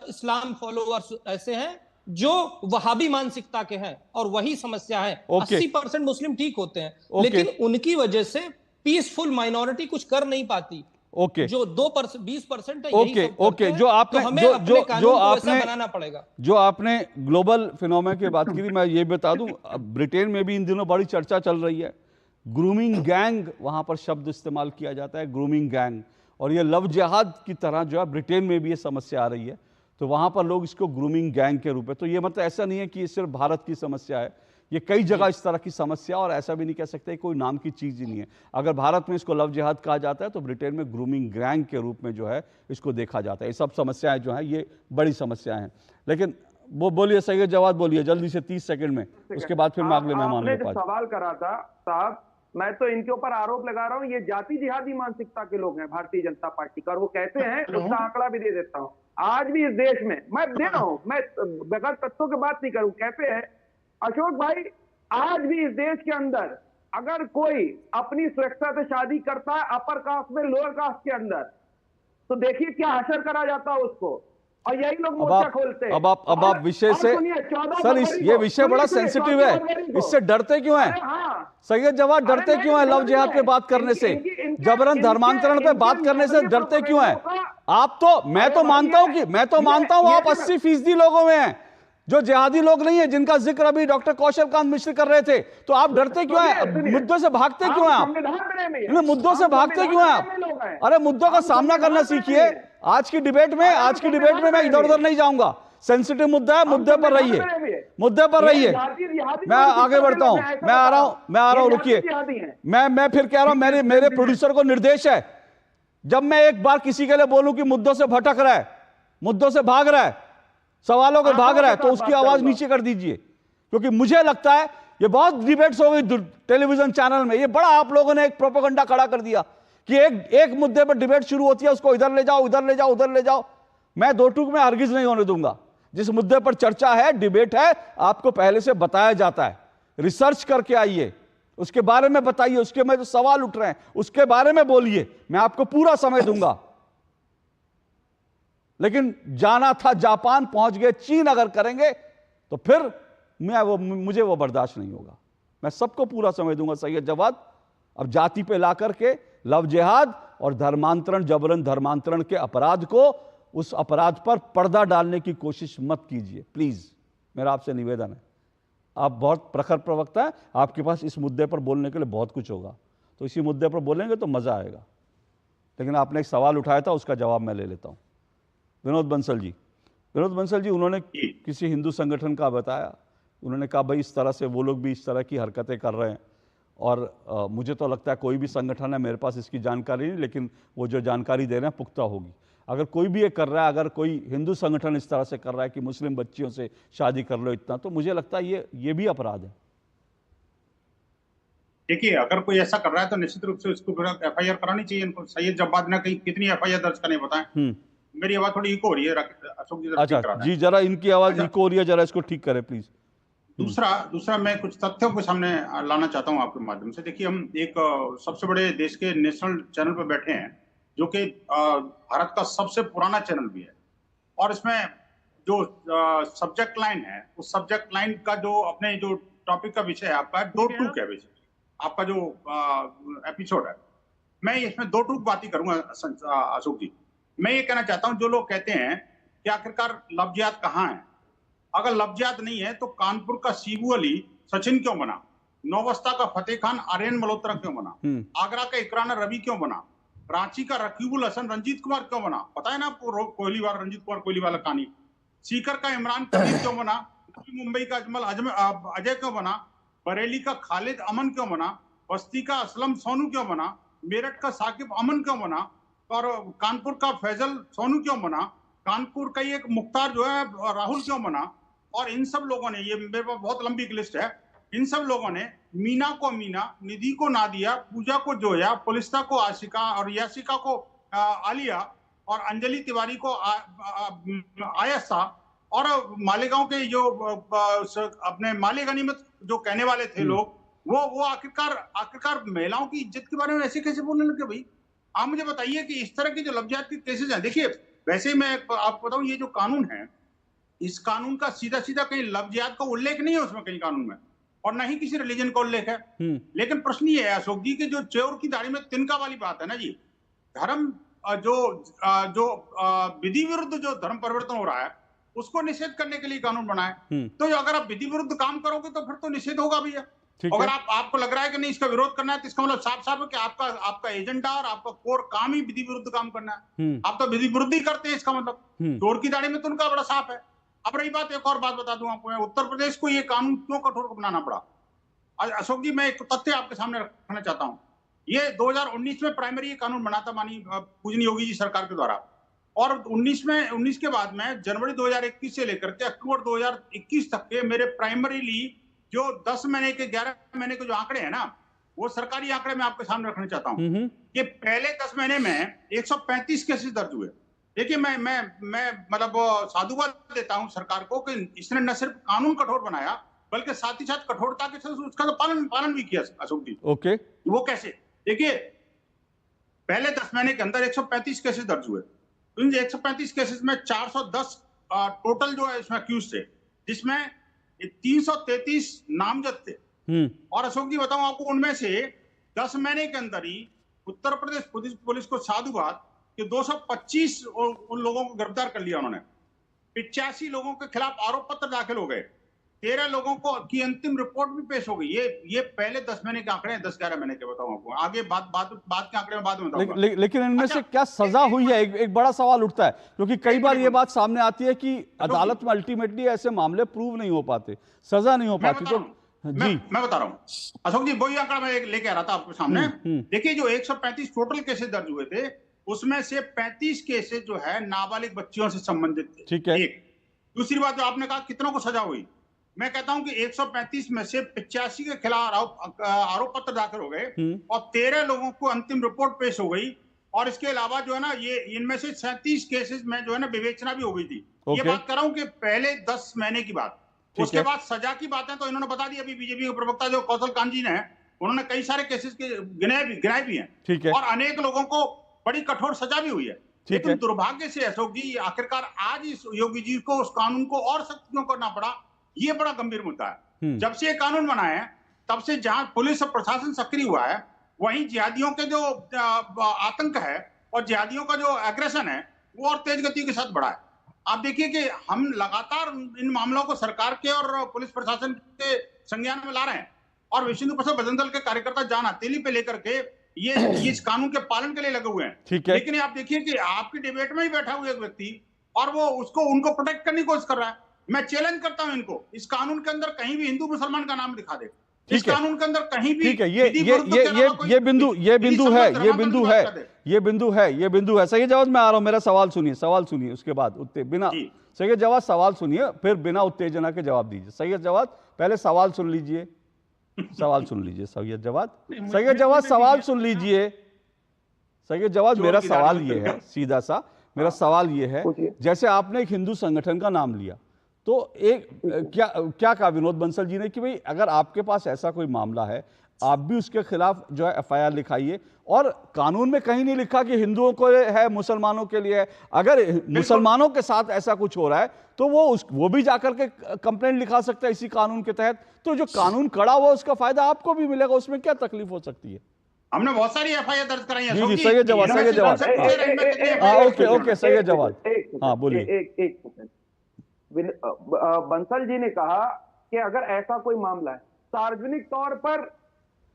इस्लाम फॉलोअर्स ऐसे हैं जो वहाबी मानसिकता के हैं, और वही समस्या है। 80% मुस्लिम ठीक होते हैं, लेकिन उनकी वजह से पीसफुल माइनॉरिटी कुछ कर नहीं पाती। जो 2% 20% है, ओके, जो आपने बनाना पड़ेगा। जो आपने ग्लोबल फिनोमेना की बात की थी, मैं ये बता दूं, ब्रिटेन में भी इन दिनों बड़ी चर्चा चल रही है। ग्रूमिंग गैंग, वहां पर शब्द इस्तेमाल किया जाता है, ग्रूमिंग गैंग, और ये लव जिहाद की तरह जो है ब्रिटेन में भी ये समस्या आ रही है, तो वहां पर लोग इसको ग्रूमिंग गैंग के रूप में, तो ये मतलब ऐसा नहीं है कि ये सिर्फ भारत की समस्या है, ये कई जगह इस तरह की समस्या, और ऐसा भी नहीं कह सकते कोई नाम की चीज ही नहीं है। अगर भारत में इसको लव जिहाद कहा जाता है तो ब्रिटेन में ग्रूमिंग गैंग के रूप में जो है इसको देखा जाता है। ये सब समस्याएं जो है ये बड़ी समस्याएं हैं। लेकिन वो बोलिए, सही जवाब बोलिए जल्दी से 30 सेकंड में, उसके बाद फिर मैं अगले मेहमान आपने जो सवाल करा था साहब मैं तो इनके ऊपर आरोप लगा रहा हूं, ये जाति जिहादी मानसिकता के लोग हैं भारतीय जनता पार्टी का। और वो कहते हैं, उसका आंकड़ा भी दे देता हूं, आज भी इस देश में, मैं दे रहा हूं, मैं बगैर तथ्यों की बात नहीं करूं, कहते हैं अशोक भाई, आज भी इस देश के अंदर अगर कोई अपनी सुरक्षा से शादी करता है अपर कास्ट में लोअर कास्ट के अंदर, तो देखिए क्या हशर करा जाता है उसको, और यही लोग मोर्चा खोलते हैं। अब आप विषय से, सर ये विषय बड़ा सेंसिटिव है, इससे डरते क्यों हैं? सैयद जवाद डरते क्यों हैं लव जिहाद पे बात करने से, जबरन धर्मांतरण पे बात करने से डरते क्यों हैं? आप तो, मैं तो मानता हूं आप 80% लोगों में हैं जो जिहादी लोग नहीं है, जिनका जिक्र अभी डॉक्टर कौशल कांत मिश्र कर रहे थे। तो आप डरते क्यों हैं? मुद्दों से भागते क्यों हैं आप? मुद्दों से भागते क्यों हैं आप? अरे मुद्दों का सामना करना सीखिए। आज की डिबेट में मैं इधर उधर नहीं जाऊंगा, सेंसिटिव मुद्दा है, मुद्दे पर रहिए। मैं आगे बढ़ता हूं, मैं आ रहा हूं, रुकिए। मैं फिर कह रहा हूं, मेरे प्रोड्यूसर को निर्देश है, जब मैं एक बार किसी के लिए बोलूं कि मुद्दों से भटक रहा है, मुद्दों से भाग रहा है, सवालों को भाग रहा है, तो उसकी आवाज नीचे कर दीजिए। क्योंकि मुझे लगता है ये बहुत डिबेट्स हो गई टेलीविजन चैनल में, ये बड़ा आप लोगों ने एक प्रोपेगेंडा खड़ा कर दिया कि एक मुद्दे पर डिबेट शुरू होती है, उसको इधर ले जाओ, उधर ले जाओ। मैं दो टूक में हरगिज नहीं होने दूंगा। जिस मुद्दे पर चर्चा है, डिबेट है, आपको पहले से बताया जाता है, रिसर्च करके आइए, उसके बारे में बताइए, उसके में जो सवाल उठ रहे हैं उसके बारे में बोलिए, मैं आपको पूरा समय दूंगा। लेकिन जाना था जापान, पहुंच गए चीन अगर करेंगे तो फिर मुझे वो बर्दाश्त नहीं होगा। मैं सबको पूरा समय दूंगा। सैयद जवाद, अब जाति पे ला करके लव जिहाद और धर्मांतरण, जबरन धर्मांतरण के अपराध को, उस अपराध पर पर्दा डालने की कोशिश मत कीजिए प्लीज, मेरा आपसे निवेदन है। आप बहुत प्रखर प्रवक्ता है, आपके पास इस मुद्दे पर बोलने के लिए बहुत कुछ होगा, तो इसी मुद्दे पर बोलेंगे तो मजा आएगा। लेकिन आपने एक सवाल उठाया था, उसका जवाब मैं ले लेता हूं। विनोद बंसल जी, उन्होंने किसी हिंदू संगठन का बताया, उन्होंने कहा भाई इस तरह से वो लोग भी इस तरह की हरकतें कर रहे हैं, और मुझे तो लगता है कोई भी संगठन है, मेरे पास इसकी जानकारी नहीं, लेकिन वो जो जानकारी दे रहे हैं पुख्ता होगी। अगर कोई भी ये कर रहा है, अगर कोई हिंदू संगठन इस तरह से कर रहा है कि मुस्लिम बच्चियों से शादी कर लो इतना, तो मुझे लगता है ये भी अपराध है। देखिए, अगर कोई ऐसा कर रहा है तो निश्चित रूप से उसको FIR करानी चाहिए इनको। सैयद जवाद ने कितनी FIR दर्ज करने बताएं। मेरी आवाज थोड़ी इको हो रही है, अशोक जी। अच्छा जी, जरा इनकी आवाज इको हो रही है, जरा इसको ठीक करें प्लीज। दूसरा मैं कुछ तथ्यों को सामने लाना चाहता हूं आपके माध्यम से। देखिए, हम एक सबसे बड़े देश के नेशनल चैनल पर बैठे हैं, जो कि भारत का सबसे पुराना चैनल भी है, और इसमें जो सब्जेक्ट लाइन है, उस सब्जेक्ट लाइन का जो अपने जो टॉपिक का विषय है आपका, दो टूक है विषय, आपका जो एपिसोड है। मैं इसमें दो टूक बात ही करूंगा अशोक जी। मैं ये कहना चाहता हूं, जो लोग कहते हैं कि आखिरकार लव जिहाद कहाँ है, अगर लव जिहाद नहीं है तो कानपुर का शिबू अली सचिन क्यों बना, नौबस्ता का फतेह खान आर्यन मल्होत्रा क्यों बना, आगरा का इकराना रवि क्यों बना, रांची का रकीबुल हसन रंजीत कुमार क्यों बना, पता है ना आपको कोहलीवाल, रंजीत कुमार कोहलीवाल कहानी, सीकर का इमरान कबीर क्यों बना, मुंबई का अजमल अजय क्यों बना, बरेली का खालिद अमन क्यों बना, बस्ती का असलम सोनू क्यों बना, मेरठ का साकिब अमन क्यों बना, और कानपुर का फैजल सोनू क्यों बना, कानपुर का एक मुख्तार जो है राहुल क्यों बना। और इन सब लोगों ने, ये मेरे पास बहुत लंबी लिस्ट है, इन सब लोगों ने मीना को मीना, निधि को नादिया, पूजा को जोया, पुलिस्ता को आशिका, और यासिका को आलिया, और अंजलि तिवारी को आयशा, और मालेगांव के जो अपने माले गनीमत जो कहने वाले थे लोग, वो आखिरकार महिलाओं की इज्जत के बारे में ऐसे कैसे बोलने लगे भाई? आप मुझे बताइए कि इस तरह की जो लव जिहाद के केसेस हैं, देखिए वैसे मैं आपको बताऊं, ये जो कानून है, इस कानून का सीधा कहीं लव जिहाद का उल्लेख नहीं है उसमें कहीं कानून में, और ना ही किसी रिलीजन का उल्लेख है। लेकिन प्रश्न ये है अशोक जी, कि जो चोर की दाढ़ी में तिनका वाली बात है ना जी, धर्म जो विधि विरुद्ध जो धर्म परिवर्तन हो रहा है उसको निषेध करने के लिए कानून बनाए, तो अगर आप विधि विरुद्ध काम करोगे तो फिर तो निषेध होगा भैया। अगर आपको लग रहा है कि नहीं इसका विरोध करना है, तो इसका मतलब साफ है कि आपका एजेंडा और आपका कोर काम ही विधि विरुद्ध काम करना है। आप तो विधि विरुद्ध ही करते हैं, इसका मतलब चोर की दाढ़ी में तो उनका बड़ा साफ है। अब रही बात, एक और बात बता दूं आपको, उत्तर प्रदेश को ये कानून क्यों कठोर बनाना पड़ा। अशोक जी, मैं एक तथ्य आपके सामने रखना चाहता हूं। ये 2019 में प्राइमरी कानून बना था माननीय पूजनीय योगी जी सरकार के द्वारा, और 19 के बाद में जनवरी 2021 से लेकर के अक्टूबर 2021 तक के मेरे प्राइमरीली जो 10 महीने के 11 महीने के जो आंकड़े हैं ना, वो सरकारी आंकड़े मैं आपके सामने रखना चाहता हूं कि पहले 10 महीने में 135 केसेस दर्ज हुए। देखिए मैं मतलब साधुवाद देता हूं सरकार को कि इसने न सिर्फ कानून कठोर बनाया बल्कि साथ ही साथ कठोरता के साथ उसका तो पालन भी किया अशोक जी। ओके, वो कैसे? देखिए पहले 10 महीने के अंदर 135 केसेस दर्ज हुए। तो इन 135 केसेस में 410 टोटल जो है इसमें अक्यूज थे, जिसमें 333 नामजद थे। और अशोक जी बताऊं आपको, उनमें से 10 महीने के अंदर ही उत्तर प्रदेश पुलिस को साधुवाद कि 225 उन लोगों को गिरफ्तार कर लिया उन्होंने। 85 लोगों के खिलाफ आरोप पत्र दाखिल हो गए। 13 लोगों को की अंतिम रिपोर्ट भी पेश हो गई। ये पहले 10 महीने के आंकड़े हैं, 10-11 महीने के बताऊं आपको, आगे बात के आंकड़े में बाद में बताऊंगा। लेकिन इनमें से क्या सजा हुई है? एक बड़ा सवाल उठता है, क्योंकि कई बार ये बात सामने आती है कि अदालत में अल्टीमेटली ऐसे मामले प्रूव नहीं हो पाते, सजा नहीं हो पाती। तो मैं बता रहा हूँ अशोक जी, वही आंकड़ा मैं लेके आ रहा था आपके सामने। देखिए जो 135 टोटल केसेस दर्ज हुए थे, उसमें से 35 केसेस जो है नाबालिग बच्चियों से संबंधित थे। ठीक है। एक दूसरी बात जो आपने कहा कितनों को सजा हुई, मैं कहता हूं कि 135 में से 85 के खिलाफ आरोप पत्र दाखिल हो गए और 13 लोगों को अंतिम रिपोर्ट पेश हो गई। और इसके अलावा जो है ना, ये इनमें से 37 केसेस में जो है ना विवेचना भी हो गई थी। ये बात कर रहा हूं कि पहले 10 महीने की बात। उसके बाद सजा की बात है तो इन्होंने बता दी, अभी बीजेपी के प्रवक्ता जो कौशल कांजी ने, उन्होंने कई सारे केसेस के गिनाए भी हैं और अनेक लोगों को बड़ी कठोर सजा भी हुई है। लेकिन दुर्भाग्य से अशोक जी, आखिरकार आज इस योगी जी को उस कानून को और सख्त क्यों करना पड़ा, ये बड़ा गंभीर मुद्दा है। जब से ये कानून बना है तब से जहां पुलिस और प्रशासन सक्रिय हुआ है, वहीं जिहादियों के जो आतंक है और जिहादियों का जो एग्रेशन है वो और तेज गति के साथ बढ़ा है। आप देखिए कि हम लगातार इन मामलों को सरकार के और पुलिस प्रशासन के संज्ञान में ला रहे हैं और विश्व हिंदू परिषद बजरंग दल के कार्यकर्ता जान हथेली पे लेकर के ये इस कानून के पालन के लिए लगे हुए हैं। लेकिन आप देखिए कि आपकी डिबेट में ही बैठा हुआ एक व्यक्ति और वो उनको प्रोटेक्ट करने की कोशिश कर रहा है। मैं चैलेंज करता हूं इनको, इस कानून के अंदर कहीं भी हिंदू मुसलमान का नाम दिखा दे, इस कानून के अंदर कहीं भी। ठीक है, ये बिंदु है। सही जवाब मैं आ रहा हूं, मेरा सवाल सुनिए उसके बाद बिना सही जवाब सवाल सुनिए, फिर बिना उत्तेजना के जवाब दीजिए। सही जवाब पहले सवाल सुन लीजिए, सवाल सुन लीजिए। सही जवाब सवाल सुन लीजिए। सही जवाब मेरा सवाल ये है, सीधा सा मेरा सवाल ये है, जैसे आपने एक हिंदू संगठन का नाम लिया, तो एक क्या कहा विनोद बंसल जी ने कि भाई अगर आपके पास ऐसा कोई मामला है, आप भी उसके खिलाफ जो है एफआईआर लिखाइए। और कानून में कहीं नहीं लिखा कि हिंदुओं को है, मुसलमानों के लिए है। अगर मुसलमानों के साथ ऐसा कुछ हो रहा है तो वो भी जाकर के कंप्लेंट लिखा सकता है इसी कानून के तहत। तो जो कानून कड़ा हुआ उसका फायदा आपको भी मिलेगा, उसमें क्या तकलीफ हो सकती है? हमने बहुत सारी एफआईआर दर्ज कराई है। जी, सही जवाब। ओके, सही जवाब। हाँ बोलिए। बंसल जी ने कहा कि अगर ऐसा कोई मामला है, सार्वजनिक तौर पर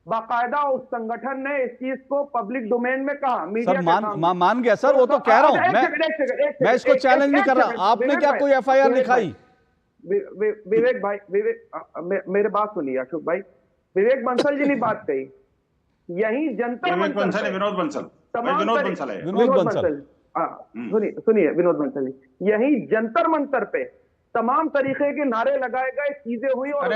बाकायदा उस संगठन ने इस चीज को पब्लिक डोमेन में कहा, मीडिया मान गया सर, वो तो कह रहा हूं मैं इसको चैलेंज नहीं कर रहा। आपने क्या कोई एफआईआर लिखाई? विवेक भाई, मेरे बात सुनिए अशोक भाई, विवेक बंसल जी ने बात कही, यही जनता विनोद बंसल है। विनोद बंसल सुनिए विनोद बंसल जी, यही जंतर मंतर पे तमाम तरीके के नारे लगाए गए, चीजें हुई और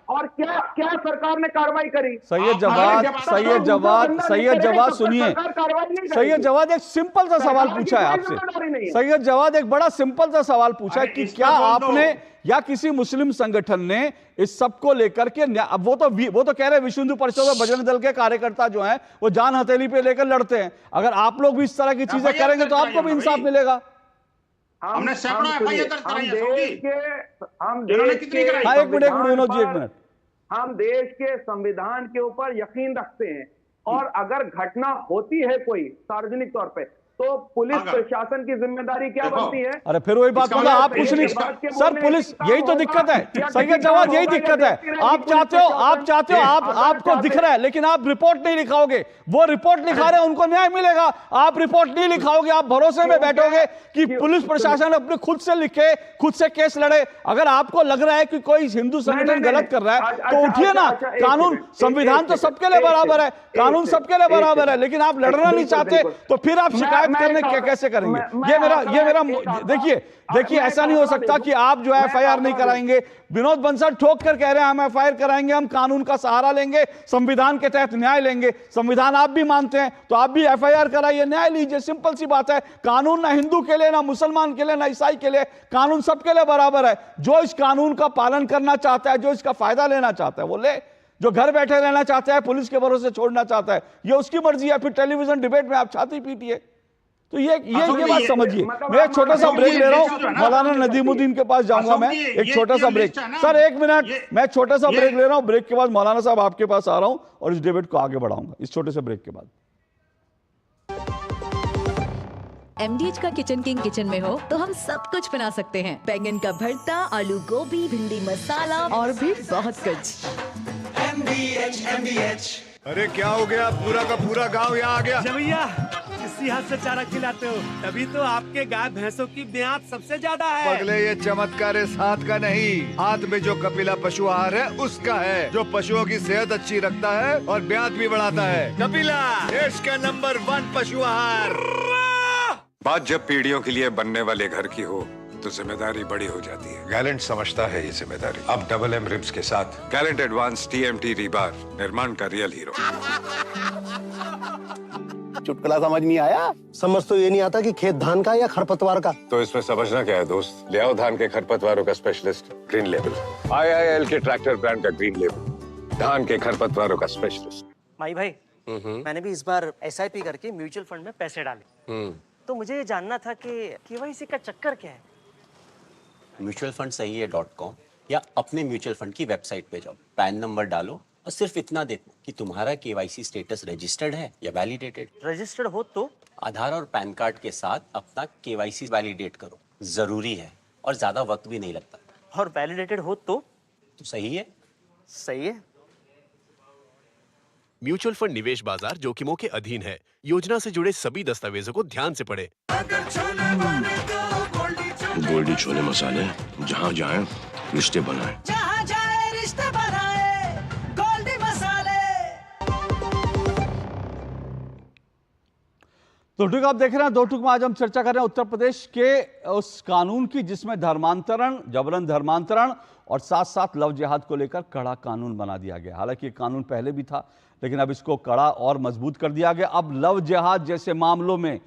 और क्या सरकार ने कार्रवाई करी? सही जवाब सुनिए। सही जवाब एक सिंपल सा सवाल पूछा है आपसे। सही जवाब एक बड़ा सिंपल सा सवाल पूछा है कि क्या आपने या किसी मुस्लिम संगठन ने इस सब को लेकर के, अब वो तो कह रहे हैं विश्व हिंदू परिषद और बजरंग दल के कार्यकर्ता जो हैं वो जान हथेली पे लेकर लड़ते हैं। अगर आप लोग भी इस तरह की चीजें करेंगे तो आपको भी इंसाफ मिलेगा। हमने सैकड़ों एफआईआर दर्ज कराई है। हम देश के संविधान के ऊपर यकीन रखते हैं और अगर घटना होती है कोई सार्वजनिक तौर पे तो पुलिस प्रशासन की जिम्मेदारी क्या बनती है? अरे फिर वही बात होगा, आप कुछ नहीं सर, पुलिस यही तो दिक्कत है। सही जवाब यही दिक्कत है। आप चाहते हो आपको दिख रहा है लेकिन आप रिपोर्ट नहीं लिखाओगे। वो रिपोर्ट लिखा रहे हैं, उनको न्याय मिलेगा। आप रिपोर्ट नहीं लिखाओगे, आप भरोसे में बैठोगे कि पुलिस प्रशासन अपने खुद से लिखे, खुद से केस लड़े। अगर आपको लग रहा है कि कोई हिंदू संगठन गलत कर रहा है तो उठिए ना। कानून, संविधान तो सबके लिए बराबर है, कानून सबके लिए बराबर है, लेकिन आप लड़ना नहीं चाहते तो फिर आप शिकायत हिदायत करने कैसे करेंगे? ये मेरा देखिए ऐसा नहीं हो सकता कि आप जो है FIR नहीं कराएंगे। विनोद बंसल ठोक कर कह रहे हैं हम FIR कराएंगे, हम कानून का सहारा लेंगे, संविधान के तहत न्याय लेंगे। संविधान आप भी मानते हैं तो आप भी FIR कराइए, न्याय लीजिए, सिंपल सी बात है। कानून ना हिंदू के लिए, ना मुसलमान के लिए, ना ईसाई के लिए, कानून सबके लिए बराबर है। जो इस कानून का पालन करना चाहता है, जो इसका फायदा लेना चाहता है वो ले, जो घर बैठे रहना चाहता है, पुलिस के भरोसे छोड़ना चाहता है, ये उसकी मर्जी है। फिर टेलीविजन डिबेट में आप छाती पीटिए। तो ये बात समझिए। मैं एक छोटा सा ब्रेक ले रहा हूं, मौलाना नदीमुद्दीन के पास जाऊंगा मैं। एक छोटा सा ब्रेक सर, 1 मिनट, मैं छोटा सा ब्रेक ले रहा हूं। ब्रेक के बाद मौलाना साहब आपके पास आ रहा हूं और इस डिबेट को आगे बढ़ाऊंगा इस छोटे से ब्रेक के बाद। MDH का किचन किंग किचन में हो तो हम सब कुछ बना सकते हैं। बैंगन का भरता, आलू गोभी, भिंडी मसाला और भी बहुत कुछ। MDH। अरे क्या हो गया, पूरा का पूरा गांव यहाँ आ गया। भैया इसी हाथ से चारा खिलाते हो, तभी तो आपके गाय भैंसों की ब्याज सबसे ज्यादा है। पगले, ये चमत्कार इस हाथ का नहीं, हाथ में जो कपिला पशु आहार है उसका है, जो पशुओं की सेहत अच्छी रखता है और ब्याज भी बढ़ाता है। कपिला, देश का नंबर 1 पशु आहार। बात जब पीढ़ियों के लिए बनने वाले घर की हो तो जिम्मेदारी बड़ी हो जाती है। गैलेंट समझता है ये जिम्मेदारी। अब डबल M रिब्स के साथ गैलेंट एडवांस TMT रीबार, निर्माण का रियल हीरो। चुटकुला समझ नहीं आया? समझ तो ये नहीं आता कि खेत धान का या खरपतवार का। तो इसमें समझना क्या है दोस्त? ले आओ धान के खरपतवारों का स्पेशलिस्ट ग्रीन लेबल। IIL के ट्रैक्टर ब्रांड का ग्रीन लेबल, धान के खरपतवारों का स्पेशलिस्ट। भाई मैंने भी इस बार SIP करके म्यूचुअल फंड में पैसे डाले, तो मुझे ये जानना था कि KYC का चक्कर क्या है? म्यूचुअल फंड सही है .com या अपने म्यूचुअल फंड की वेबसाइट पे जाओ, पैन नंबर डालो और सिर्फ इतना देखो कि तुम्हारा KYC स्टेटस रजिस्टर्ड है या वैलिडेटेड। रजिस्टर्ड हो तो आधार और पैन कार्ड के साथ अपना KYC वैलिडेट करो, जरूरी है और ज्यादा वक्त भी नहीं लगता। और वैलिडेटेड हो तो सही है। सही है। म्यूचुअल फंड निवेश बाजार जोखिमों के अधीन है। योजना से जुड़े सभी दस्तावेजों को ध्यान से पढ़ें। गोल्डी छोले मसाले, जहाँ जाए रिश्ते बनाए, जहाँ जाए रिश्ते बनाए, गोल्डी मसाले। दो टूक आप देख रहे हैं, दो टूक में आज हम चर्चा कर रहे हैं उत्तर प्रदेश के उस कानून की जिसमें धर्मांतरण, जबरन धर्मांतरण और साथ साथ लव जिहाद को लेकर कड़ा कानून बना दिया गया। हालांकि ये कानून पहले भी था, लेकिन अब इसको कड़ा और मजबूत कर दिया गया। अब लव जिहाद जैसे मामलों में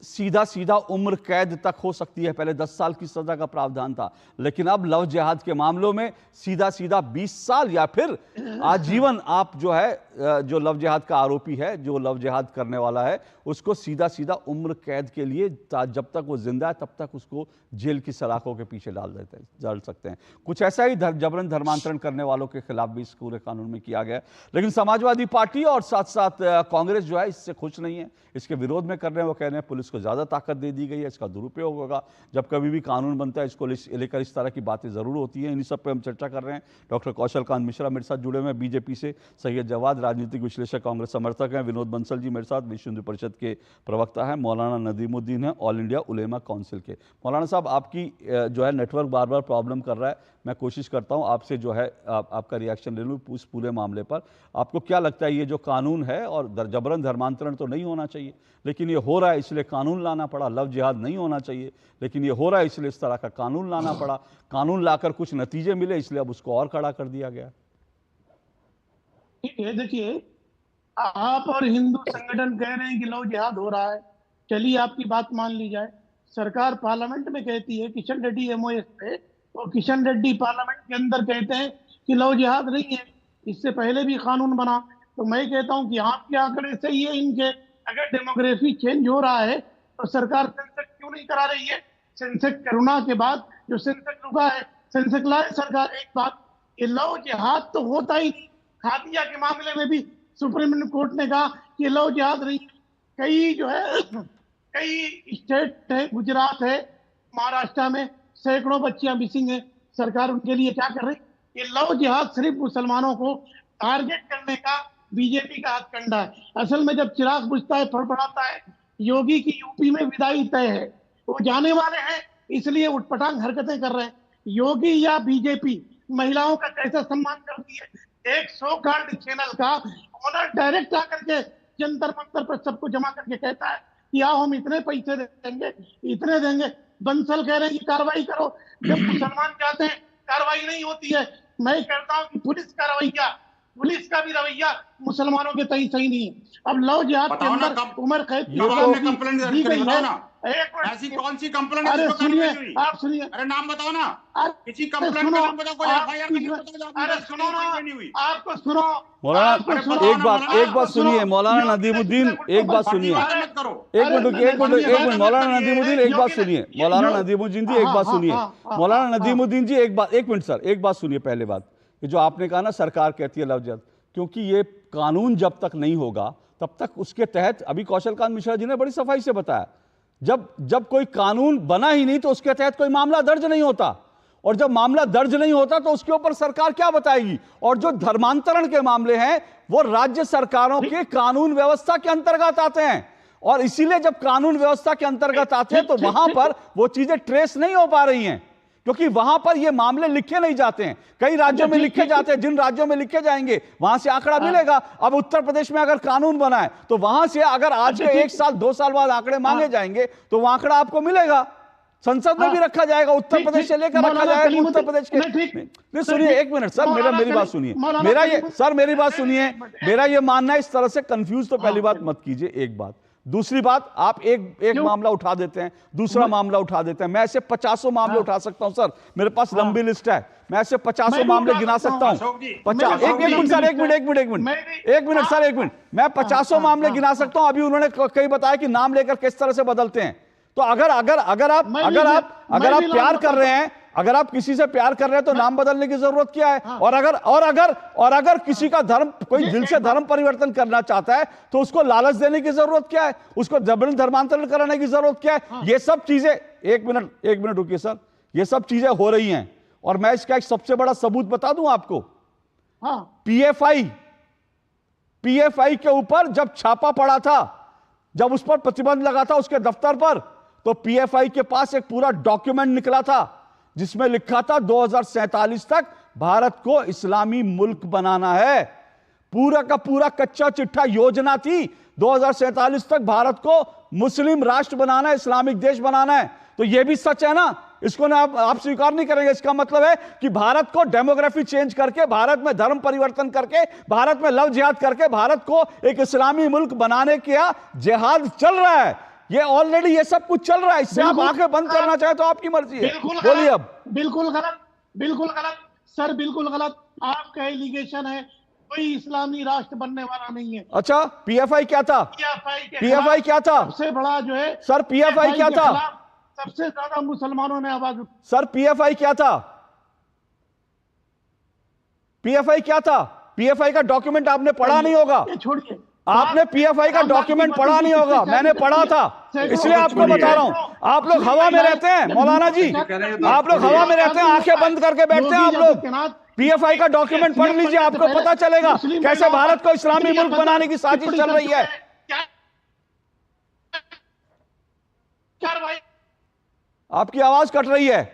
सीधा उम्र कैद तक हो सकती है। पहले 10 साल की सजा का प्रावधान था, लेकिन अब लव जिहाद के मामलों में सीधा 20 साल या फिर आजीवन आप जो है, जो लव जिहाद का आरोपी है, जो लव जिहाद करने वाला है, उसको सीधा उम्र कैद के लिए जब तक वो जिंदा है तब तक उसको जेल की सलाखों के पीछे डाल सकते हैं। कुछ ऐसा ही जबरन धर्मांतरण करने वालों के खिलाफ भी इस पूरे कानून में किया गया। लेकिन समाजवादी पार्टी और साथ साथ कांग्रेस जो है इससे खुश नहीं है, इसके विरोध में कर रहे हैं। वो कह रहे हैं पुलिस को ज्यादा ताकत दे दी गई है, इसका दुरुपयोग होगा। जब कभी भी कानून बनता है इसको लेकर इस तरह की बातें जरूर होती हैं। इन्हीं सब पे हम चर्चा कर रहे हैं। डॉक्टर कौशल कांत मिश्रा मेरे साथ जुड़े हुए हैं बीजेपी से, सैयद जवाद राजनीतिक विश्लेषक कांग्रेस समर्थक हैं, विनोद बंसल जी मेरे साथ विश्व हिंदू परिषद के प्रवक्ता हैं, मौलाना नदीमुद्दीन हैं ऑल इंडिया उलेमा काउंसिल के। मौलाना साहब, आपकी जो है नेटवर्क बार बार प्रॉब्लम कर रहा है, मैं कोशिश करता हूं आपसे जो है आपका रिएक्शन ले लूं उस पूरे मामले पर। आपको क्या लगता है ये जो कानून है, और जबरन धर्मांतरण तो नहीं होना चाहिए लेकिन ये हो रहा है इसलिए कानून लाना पड़ा, लव जिहाद नहीं होना चाहिए लेकिन ये हो रहा है इसलिए इस तरह का कानून लाना पड़ा, कानून लाकर कुछ नतीजे मिले इसलिए अब उसको और कड़ा कर दिया गया? ठीक है, देखिए आप और हिंदू संगठन कह रहे हैं कि लव जिहाद हो रहा है, चलिए आपकी बात मान ली जाए। सरकार पार्लियामेंट में कहती है किशन रेड्डी MOS पे, तो किशन रेड्डी पार्लियामेंट के अंदर कहते हैं कि लव जिहाद नहीं है, इससे पहले भी कानून बना। तो मैं कहता हूं कि आपके आंकड़े सही है इनके, अगर डेमोग्राफी चेंज हो रहा है तो सरकार सेंसेक्स क्यों नहीं करा रही है? सेंसेक्स कोरोना के बाद जो सेंसेक्स रुका है, सेंसेक्स लाए सरकार। एक बात, ये लव जिहाद तो होता ही नहीं। हादिया के मामले में भी सुप्रीम कोर्ट ने कहा कि लव जिहाद नहीं। कई जो है कई स्टेट है, गुजरात है, महाराष्ट्र में सैकड़ों बच्चियां मिसिंग है, सरकार उनके लिए क्या कर रही? ये लव जिहाद सिर्फ मुसलमानों को टारगेट करने का बीजेपी का हथकंडा है। असल में जब चिराग बुझता है फड़फड़ाता है, योगी की यूपी में विदाई तय है, वो जाने वाले हैं इसलिए उठपटांग हरकतें कर रहे हैं। योगी या बीजेपी महिलाओं का कैसा सम्मान करती है? एक सो कॉल्ड चैनल का ओनर डायरेक्ट आकर के जंतर मंतर पर सबको जमा करके कहता है कि आओ हम इतने पैसे देंगे, इतने देंगे। बंसल कह रहे हैं कि कार्रवाई करो, जब मुसलमान चाहते हैं कार्रवाई नहीं होती है। मैं कहता हूँ कि पुलिस का रवैया, पुलिस का भी रवैया मुसलमानों के तय सही नहीं है। अब लव जिहाद के अंदर उम्र कैद दी गई है। ऐसी कौन सी कंप्लेंट? अरे सुनिए, आप सुनिए, अरे नाम बताओ ना, किसी कंप्लेंट का नाम बताओ, कोई एफआईआर। अरे सुनो ना, आपको सुनो मौलाना, एक बात सुनिए मौलाना नदीमुद्दीन, एक बात सुनिए, एक मिनट मौलाना नदीमुद्दीन, एक बात सुनिए मौलाना नदीमुद्दीन जी, एक बात सुनिए मौलाना नदीमुद्दीन जी, एक मिनट सर, एक बात सुनिए। पहले बात ये जो आपने कहा ना सरकार कहती है लव जिहाद, क्योंकि ये कानून जब तक नहीं होगा तब तक उसके तहत, अभी कौशलकांत मिश्रा जी ने बड़ी सफाई से बताया, जब कोई कानून बना ही नहीं तो उसके तहत कोई मामला दर्ज नहीं होता, और जब मामला दर्ज नहीं होता तो उसके ऊपर सरकार क्या बताएगी। और जो धर्मांतरण के मामले हैं वो राज्य सरकारों के कानून व्यवस्था के अंतर्गत आते हैं, और इसीलिए जब कानून व्यवस्था के अंतर्गत आते हैं तो वहां पर वो चीजें ट्रेस नहीं हो पा रही हैं, क्योंकि वहां पर ये मामले लिखे नहीं जाते हैं। कई राज्यों में लिखे जाते हैं, जिन राज्यों में लिखे जाएंगे वहां से आंकड़ा मिलेगा। अब उत्तर प्रदेश में अगर कानून बना है तो वहां से अगर आज के 1 साल 2 साल बाद आंकड़े मांगे जाएंगे तो वो आंकड़ा आपको मिलेगा, संसद में भी रखा जाएगा, उत्तर प्रदेश से लेकर रखा जाएगा उत्तर प्रदेश के। नहीं सुनिए, एक मिनट सर, मेरी बात सुनिए, मेरी बात सुनिए, मेरा ये मानना है इस तरह से कंफ्यूज तो पहली बात मत कीजिए, एक बात। दूसरी बात, आप एक मामला उठा देते हैं, दूसरा मामला उठा देते हैं। मैं ऐसे 50 मामले उठा सकता हूं सर, मेरे पास लंबी लिस्ट है, मैं ऐसे 50 मामले गिना सकता हूं। 50, एक मिनट सर, एक मिनट सर, एक मिनट, मैं 50 मामले गिना सकता हूं। अभी उन्होंने कई बताया कि नाम लेकर किस तरह से बदलते हैं। तो अगर आप प्यार कर रहे हैं, अगर आप किसी से प्यार कर रहे हैं तो नाम बदलने की जरूरत क्या है। और अगर किसी का धर्म, कोई दिल से धर्म परिवर्तन करना चाहता है तो उसको लालच देने की जरूरत क्या है, उसको जबरन धर्मांतरण कराने की जरूरत क्या है। ये सब चीजें, एक मिनट रुकिए सर, ये सब चीजें हो रही हैं। और मैं इसका एक सबसे बड़ा सबूत बता दूं आपको, पीएफआई के ऊपर जब छापा पड़ा था, जब उस पर प्रतिबंध लगा था उसके दफ्तर पर, तो पीएफआई के पास एक पूरा डॉक्यूमेंट निकला था जिसमें लिखा था 2047 तक भारत को इस्लामी मुल्क बनाना है। पूरा का पूरा कच्चा चिट्ठा योजना थी, 2047 तक भारत को मुस्लिम राष्ट्र बनाना है, इस्लामिक देश बनाना है। तो यह भी सच है ना, इसको ना आप स्वीकार नहीं करेंगे। इसका मतलब है कि भारत को डेमोग्राफी चेंज करके, भारत में धर्म परिवर्तन करके, भारत में लव जिहाद करके भारत को एक इस्लामी मुल्क बनाने का जिहाद चल रहा है। ये ऑलरेडी ये सब कुछ चल रहा है। इससे आप आंखें बंद करना चाहे तो आपकी मर्जी है, बोलिए। अब बिल्कुल गलत सर, बिल्कुल गलत। आपका एलिगेशन है कोई इस्लामी राष्ट्र बनने वाला नहीं है। अच्छा, पीएफआई क्या था? पीएफआई क्या था? सबसे बड़ा जो है सर, पीएफआई क्या था? सबसे ज्यादा मुसलमानों ने आवाज उठाई। सर, पीएफआई क्या था? पीएफआई क्या था? पीएफआई का डॉक्यूमेंट आपने पढ़ा नहीं होगा। छोड़िए, आपने पीएफआई का डॉक्यूमेंट पढ़ा नहीं होगा, मैंने पढ़ा था, इसलिए आपको बता रहा हूं। आप लोग हवा में रहते हैं मौलाना जी, आप लोग हवा में रहते हैं, आंखें बंद करके बैठते हैं आप लोग। पीएफआई का डॉक्यूमेंट पढ़ लीजिए, आपको पता चलेगा कैसे भारत को इस्लामी मुल्क बनाने की साजिश चल रही है। आपकी आवाज कट रही है,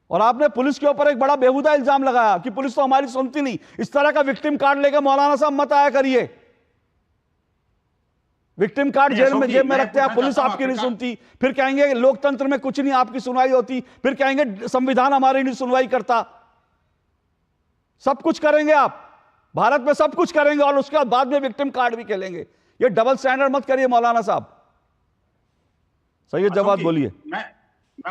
और आपने पुलिस के ऊपर एक बड़ा बेहुदा इल्जाम लगाया कि पुलिस तो हमारी सुनती नहीं। इस तरह का विक्टिम कार्ड लेकर मौलाना साहब मत आया करिए। विक्टिम कार्ड जेब में रखते हैं, पुलिस आपकी नहीं सुनती, फिर कहेंगे लोकतंत्र में कुछ नहीं, आपकी सुनवाई होती, फिर कहेंगे संविधान हमारी नहीं सुनवाई करता। सब कुछ करेंगे आप, भारत में सब कुछ करेंगे, और उसके बाद में विक्टिम कार्ड भी खेलेंगे। ये डबल स्टैंडर्ड मत करिए मौलाना साहब। सैयद जवाद बोलिए।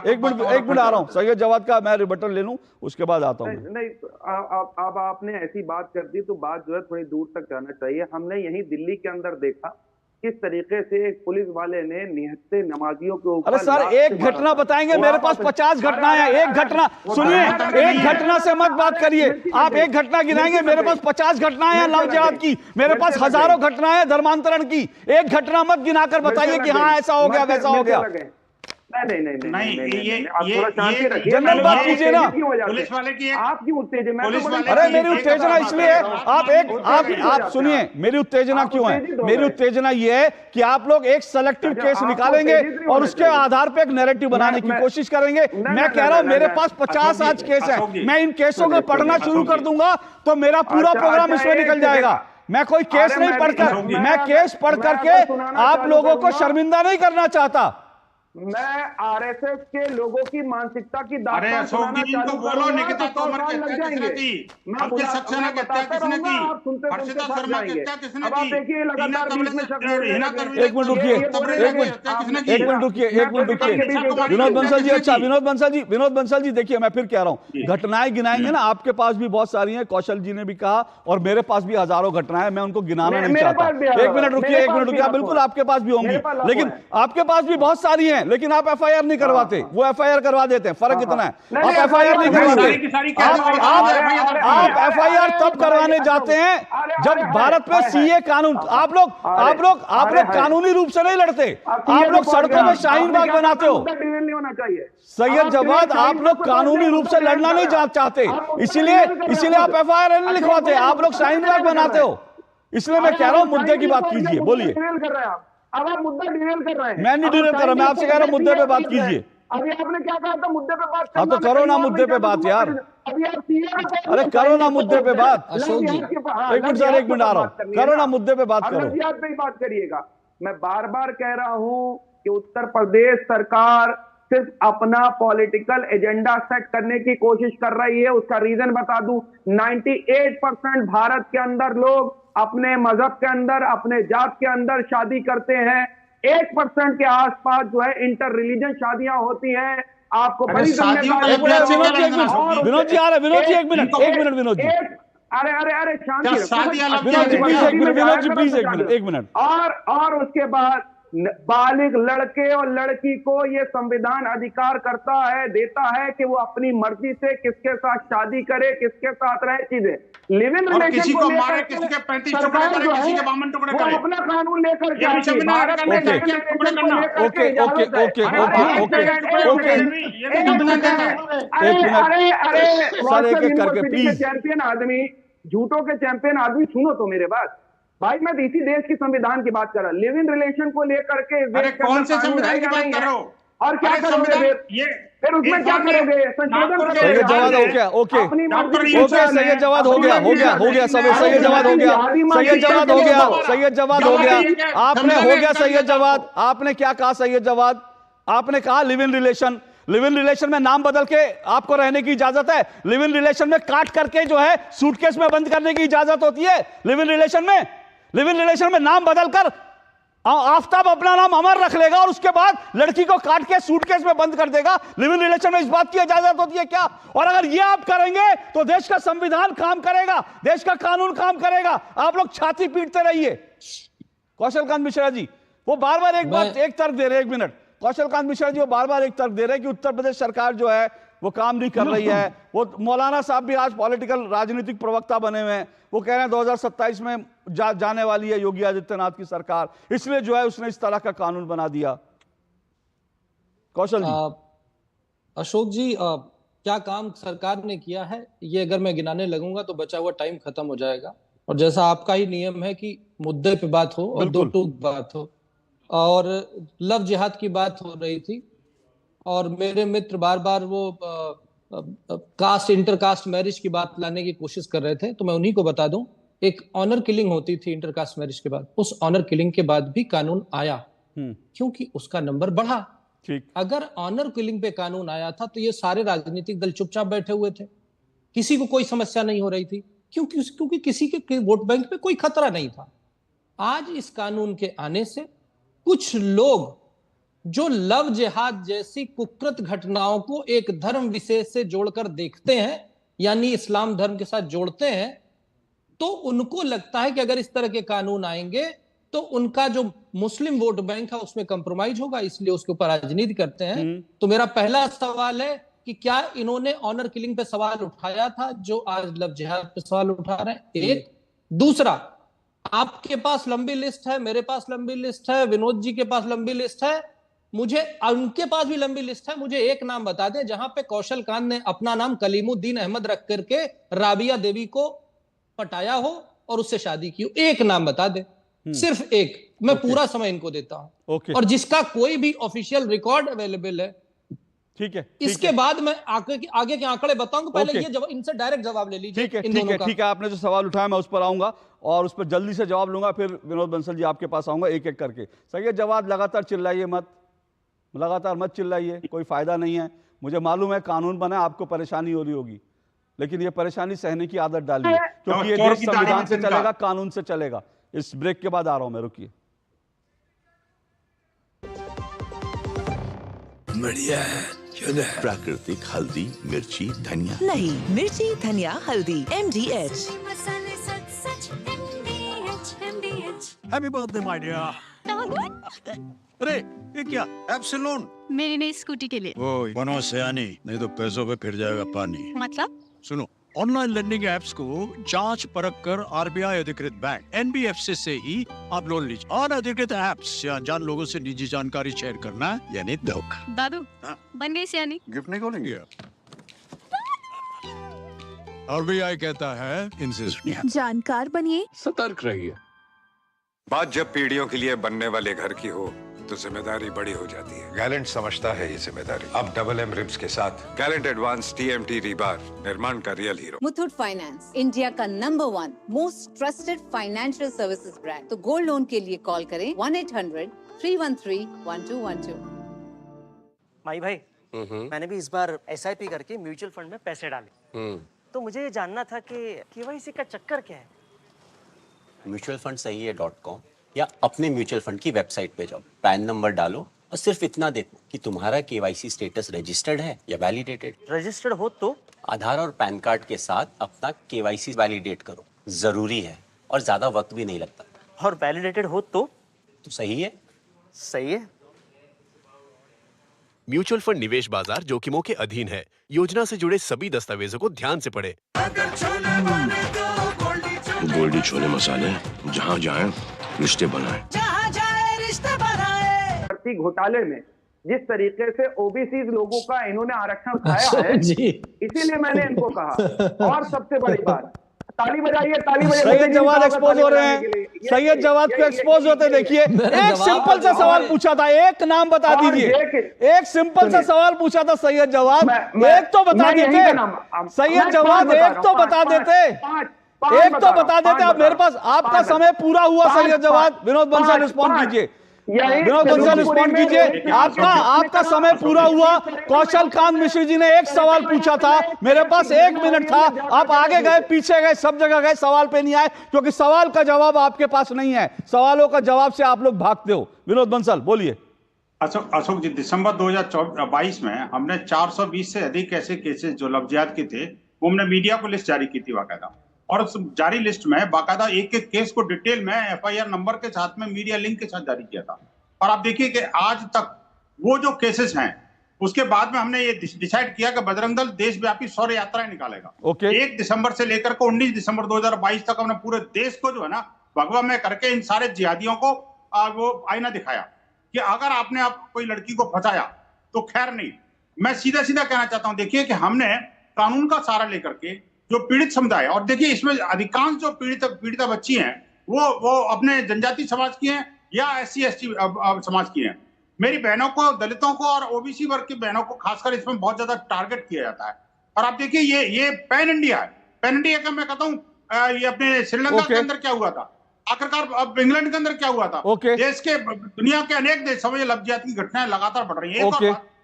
एक मिनट आ रहा हूं, सैयद जवाद का मैं रिबटन ले लूं, उसके बाद आता हूं। नहीं, अब आपने ऐसी बात कर दी तो बात जो है थोड़ी दूर तक जाना चाहिए। हमने यही दिल्ली के अंदर देखा किस तरीके से एक पुलिस वाले ने निहत्थे नमाजियों के ऊपर। अरे सर, एक घटना बताएंगे, मेरे पास 50 घटनाएं हैं। एक घटना सुनिए, एक घटना से मत बात करिए। आप एक घटना गिनाएंगे, मेरे पास 50 घटनाएं हैं लव जिहाद की, मेरे पास हजारों घटनाएं हैं धर्मांतरण की। एक घटना मत गिनाकर बताइए कि हाँ ऐसा हो गया वैसा हो गया। जनरल बात कीजिए ना। पुलिस वाले की आपकी उत्तेजना, अरे मेरी उत्तेजना इसलिए आप सुनिए, मेरी उत्तेजना क्यों है? मेरी उत्तेजना ये है कि आप लोग एक सेलेक्टिव केस निकालेंगे और उसके आधार पे एक नैरेटिव बनाने की कोशिश करेंगे। मैं कह रहा हूं मेरे पास 50 आज केस है, मैं इन केसों को पढ़ना शुरू कर दूंगा तो मेरा पूरा प्रोग्राम इसमें निकल जाएगा। मैं कोई केस नहीं पढ़कर, मैं केस पढ़ करके आप लोगों को शर्मिंदा नहीं करना चाहता। मैं आरएसएस के लोगों की मानसिकता की दास्तान सुनाना चालू बोलो, निकिता तोमर की हत्या किसने की? आपके सक्सेना की हत्या किसने की? हर्षिता शर्मा की हत्या किसने की? एक मिनट रुकिए, एक मिनट रुकिए। विनोद बंसल जी, अच्छा विनोद बंसल जी देखिए, मैं फिर कह रहा हूँ, घटनाएं गिनाएंगे ना, आपके पास भी बहुत सारी हैं, कौशल जी ने भी कहा, और मेरे पास भी हजारों घटनाएं, मैं उनको गिनाना नहीं चाहता। एक मिनट रुकिए, बिल्कुल आपके पास भी होंगी, लेकिन आपके पास भी बहुत सारी हैं, लेकिन आप एफआईआर नहीं करवाते, वो एफआईआर करवा देते हैं, फर्क इतना है। आप एफआईआर नहीं करवाते, आप एफआईआर तब करवाने जाते हैं जब भारत में सीए कानून, आप लोग कानूनी रूप से नहीं लड़ते, आप लोग सड़कों में शाहीन बाग बनाते हो। सैयद जवाद, आप लोग कानूनी रूप से लड़ना नहीं चाहते, इसीलिए आप एफआईआर नहीं लिखवाते, आप लोग शाहीन बाग बनाते हो। इसलिए मैं कह रहा हूं मुद्दे की बात कीजिए, बोलिए। अब आप मुद्दा डिरेल कर रहे हैं। मैं नहीं डिरेल कर रहा, मैं आपसे कह रहा हूं मुद्दे पे बात कीजिए। अभी आपने क्या कहा था, मुद्दे पे बात करना। हाँ तो करो ना मुद्दे पे बात यार। अभी आप सीए, अरे करो ना मुद्दे पे बात। एक मिनट सर, एक मिनट आ रहा हूँ, करो ना मुद्दे पे बात करो। लफ्जियात पे ही बात करिएगा। मैं बार बार कह रहा हूं कि उत्तर प्रदेश सरकार सिर्फ अपना पॉलिटिकल एजेंडा सेट करने की कोशिश कर रही है। उसका रीजन बता दूं, 98% भारत के अंदर लोग अपने मजहब के अंदर, अपने जात के अंदर शादी करते हैं। 1% के आसपास जो है इंटर रिलीजन शादियां होती हैं। आपको बड़ी विनोद जी आ रहे, विनोद जी एक मिनट विनोद जी, अरे शांति, विनोद जी प्लीज एक मिनट। और उसके बाद बालिग लड़के और लड़की को ये संविधान अधिकार करता है, देता है कि वो अपनी मर्जी से किसके साथ शादी करे, किसके साथ रहे, चीजें लिव इन रिलेशन, किसी को मारे, किसी के 35 टुकड़े करे, किसी के 52 टुकड़े करे, अपना कानून लेकर के चैंपियन आदमी, झूठों के चैंपियन आदमी, सुनो तो मेरे बात भाई, मैं इसी देश की संविधान की बात कर रहा हूं। लिव इन रिलेशन को लेकर के कौन से संविधान की बात कर रहे हो? और क्या करोगे फिर उसमें क्या करोगे? संशोधन करोगे? जवाब हो गया, ओके सैयद जवाद हो गया सब, सैयद जवाद हो गया, आपने हो गया सैयद जवाद। आपने क्या कहा सैयद जवाद? आपने कहा live in relation, live in relation में नाम बदल के आपको रहने की इजाजत है। लिव इन रिलेशन में काट करके जो है सूटकेस में बंद करने की इजाजत होती है। लिव इन रिलेशन में नाम बदलकर आफ्ताब अपना नाम अमर रख लेगा और उसके बाद लड़की को काट के सूटकेस में बंद कर देगा। लिव इन रिलेशन में इस बात की इजाजत होती है क्या? और अगर ये आप करेंगे तो देश का संविधान काम करेगा, देश का कानून काम करेगा। आप लोग छाती पीटते रहिए। कौशल कांत मिश्रा जी वो बार बार एक तर्क दे रहे हैं, एक मिनट, कौशल कांत मिश्रा जी वो बार बार एक तर्क दे रहे हैं कि उत्तर प्रदेश सरकार जो है वो काम नहीं कर रही है। वो मौलाना साहब भी आज पॉलिटिकल राजनीतिक प्रवक्ता बने हुए हैं, वो कह रहे हैं 2027 में जाने वाली है योगी आदित्यनाथ की सरकार, इसलिए जो है उसने इस तरह का कानून बना दिया। कौशल जी। अशोक जी, क्या काम सरकार ने किया है ये अगर मैं गिनाने लगूंगा तो बचा हुआ टाइम खत्म हो जाएगा। और जैसा आपका ही नियम है कि मुद्दे पे बात हो और दो टूक बात हो, और लव जिहाद की बात हो रही थी और मेरे मित्र बार बार वो कास्ट इंटरकास्ट मैरिज की बात लाने की कोशिश कर रहे थे, तो मैं उन्हीं को बता दूं, एक ऑनर किलिंग होती थी इंटरकास्ट मैरिज के बाद, उस ऑनर किलिंग के बाद भी कानून आया क्योंकि उसका नंबर बढ़ा। अगर ऑनर किलिंग पे कानून आया था तो ये सारे राजनीतिक दल चुपचाप बैठे हुए थे, किसी को कोई समस्या नहीं हो रही थी, क्योंकि किसी के वोट बैंक पे कोई खतरा नहीं था। आज इस कानून के आने से कुछ लोग जो लव जिहाद जैसी कुकृत घटनाओं को एक धर्म विशेष से जोड़कर देखते हैं, यानी इस्लाम धर्म के साथ जोड़ते हैं, तो उनको लगता है कि अगर इस तरह के कानून आएंगे तो उनका जो मुस्लिम वोट बैंक है उसमें कंप्रोमाइज होगा, इसलिए उसके ऊपर राजनीति करते हैं। तो मेरा पहला सवाल है कि क्या इन्होंने ऑनर किलिंग पे सवाल उठाया था जो आज लव जिहाद पे सवाल उठा रहे हैं? एक। दूसरा, आपके पास लंबी लिस्ट है, मेरे पास लंबी लिस्ट है, विनोद जी के पास लंबी लिस्ट है, मुझे उनके पास भी लंबी लिस्ट है, मुझे एक नाम बता दें जहां पे कौशल कांत ने अपना नाम कलीमुद्दीन अहमद रख करके राबिया देवी को पटाया हो और उससे शादी की हो। एक नाम बता दे, सिर्फ एक। मैं पूरा समय इनको देता हूं और जिसका कोई भी ऑफिशियल रिकॉर्ड अवेलेबल है। ठीक है, इसके बाद मैं आगे के आंकड़े बताऊंगा, पहले ये इनसे डायरेक्ट जवाब ले लीजिए। ठीक है, आपने जो सवाल उठाया मैं उस पर आऊंगा और उस पर जल्दी से जवाब लूंगा, फिर विनोद बंसल जी आपके पास आऊंगा एक एक करके। सैयद जवाद, लगातार चिल्लाइए मत, लगातार मत चिल्लाइए, कोई फायदा नहीं है। मुझे मालूम है कानून बना, आपको परेशानी हो रही होगी, लेकिन ये परेशानी सहने की आदत डालिए, क्योंकि ये देश संविधान से चलेगा, कानून से चलेगा। इस ब्रेक के बाद आ रहा हूं मैं, रुकिए। बढ़िया है, प्राकृतिक हल्दी, मिर्ची, धनिया। नहीं, मिर्ची, धनिया, हल्दी, MDH। Happy birthday my dear. अरे ये क्या, ऐप से लोन? मेरी नई स्कूटी के लिए। ओए बनो सयानी, नहीं तो पैसों पे फिर जाएगा पानी। मतलब? सुनो, ऑनलाइन लर्निंग ऐप्स को जांच परख कर RBI अधिकृत बैंक NBFC से ही आप लोन लीजिए। और अधिकृत ऐप्स या अनजान लोगों से निजी जानकारी शेयर करना है यानी धोखा। दादू बन गई सियानी। गिफ्ट नहीं खोलेंगे? RBI कहता है इनसे जानकार बनिए, सतर्क रहिए। बात जब पीढ़ियों के लिए बनने वाले घर की हो तो जिम्मेदारी बड़ी हो जाती है। गैलेंट समझता है ये जिम्मेदारी। अब डबल M रिब्स के साथ गैलेंट एडवांस TMT रीबार, निर्माण का real hero. Muthoot finance, India का number 1 most trusted financial services brand. तो गोल्ड लोन के लिए कॉल करें 1-800-313-1212। माई भाई, मैंने भी इस बार SIP करके म्यूचुअल फंड में पैसे डाले। तो मुझे ये जानना था कि KYC का चक्कर क्या है? म्यूचुअल फंड सही है .com या अपने म्यूचुअल फंड की वेबसाइट पे जाओ, पैन नंबर डालो और सिर्फ इतना देखो कि तुम्हारा KYC स्टेटस रजिस्टर्ड है या वैलिडेटेड। रजिस्टर्ड हो तो आधार और पैन कार्ड के साथ अपना KYC वैलिडेट करो, जरूरी है और ज्यादा वक्त भी नहीं लगता। और वैलिडेटेड हो तो सही है। सही है। म्यूचुअल फंड निवेश बाजार जोखिमों के अधीन है। योजना से जुड़े सभी दस्तावेजों को ध्यान से पढ़ें। गोल्डी छोले मसाले, जहाँ जाए रिश्ते बनाए। जहाँ जाए रिश्ते बनाए। भर्ती घोटाले में जिस तरीके से ओबीसी लोगों का इन्होंने आरक्षण खाया है, इसीलिए मैंने इनको कहा। और सबसे बड़ी बात, ताली बजाइए, ताली बजाइए। सैयद जवाद एक्सपोज हो रहे हैं, सैयद जवाद को एक्सपोज होते देखिए। एक सिंपल सा सवाल पूछा था, एक नाम बता दीजिए। एक सिंपल सा सवाल पूछा था सैयद जवाद, एक तो बता देते। सैयद जवाद एक तो बता देते, एक तो बता देते। आप मेरे पास, आपका समय पूरा हुआ सैयद जवाद। विनोद बंसल रिस्पॉन्ड कीजिए, विनोद बंसल रिस्पॉन्ड कीजिए। आपका समय पूरा हुआ। कौशल कांत मिश्र जी ने एक सवाल पूछा था, मेरे पास 1 मिनट था। आप आगे गए, पीछे गए, सब जगह गए, सवाल पे नहीं आए, क्योंकि सवाल का जवाब आपके पास नहीं है। सवालों का जवाब से आप लोग भागते हो। विनोद बंसल बोलिए। अशोक जी, दिसंबर 2022 में हमने 420 से अधिक ऐसे केसेस जो लफ्जियात के थे, वो हमने मीडिया को लिस्ट जारी की थी बाकायदा। और उस जारी लिस्ट में बाकायदा एक एक केस को डिटेल में FIR नंबर के साथ में मीडिया लिंक के साथ जारी किया था। और आप देखिए कि आज तक वो जो केसेस हैं, उसके बाद में हमने ये डिसाइड किया कि बजरंग दल देशव्यापी शौर्य यात्राएं निकालेगा। 1 दिसंबर से लेकर के 19 दिसंबर 2022 तक हमने पूरे देश को जो है ना भगवा में करके इन सारे जिहादियों को वो आईना दिखाया कि अगर आपने कोई लड़की को फंसाया तो खैर नहीं। मैं सीधा सीधा कहना चाहता हूं, देखिए कि हमने कानून का सहारा लेकर के जो पीड़ित समुदाय, और देखिए इसमें अधिकांश जो पीड़िता बच्ची हैं वो अपने जनजाति समाज की हैं या SC ST समाज की हैं। मेरी बहनों को, दलितों को और OBC वर्ग की बहनों को खासकर इसमें बहुत ज्यादा टारगेट किया जाता है। और आप देखिए ये पैन इंडिया है। पैन इंडिया का मैं कहता हूँ, ये अपने श्रीलंका के अंदर क्या हुआ था, आखिरकार अब इंग्लैंड के अंदर क्या हुआ था, देश के, दुनिया के अनेक देशों में लफ्जियात की घटनाएं लगातार बढ़ रही है।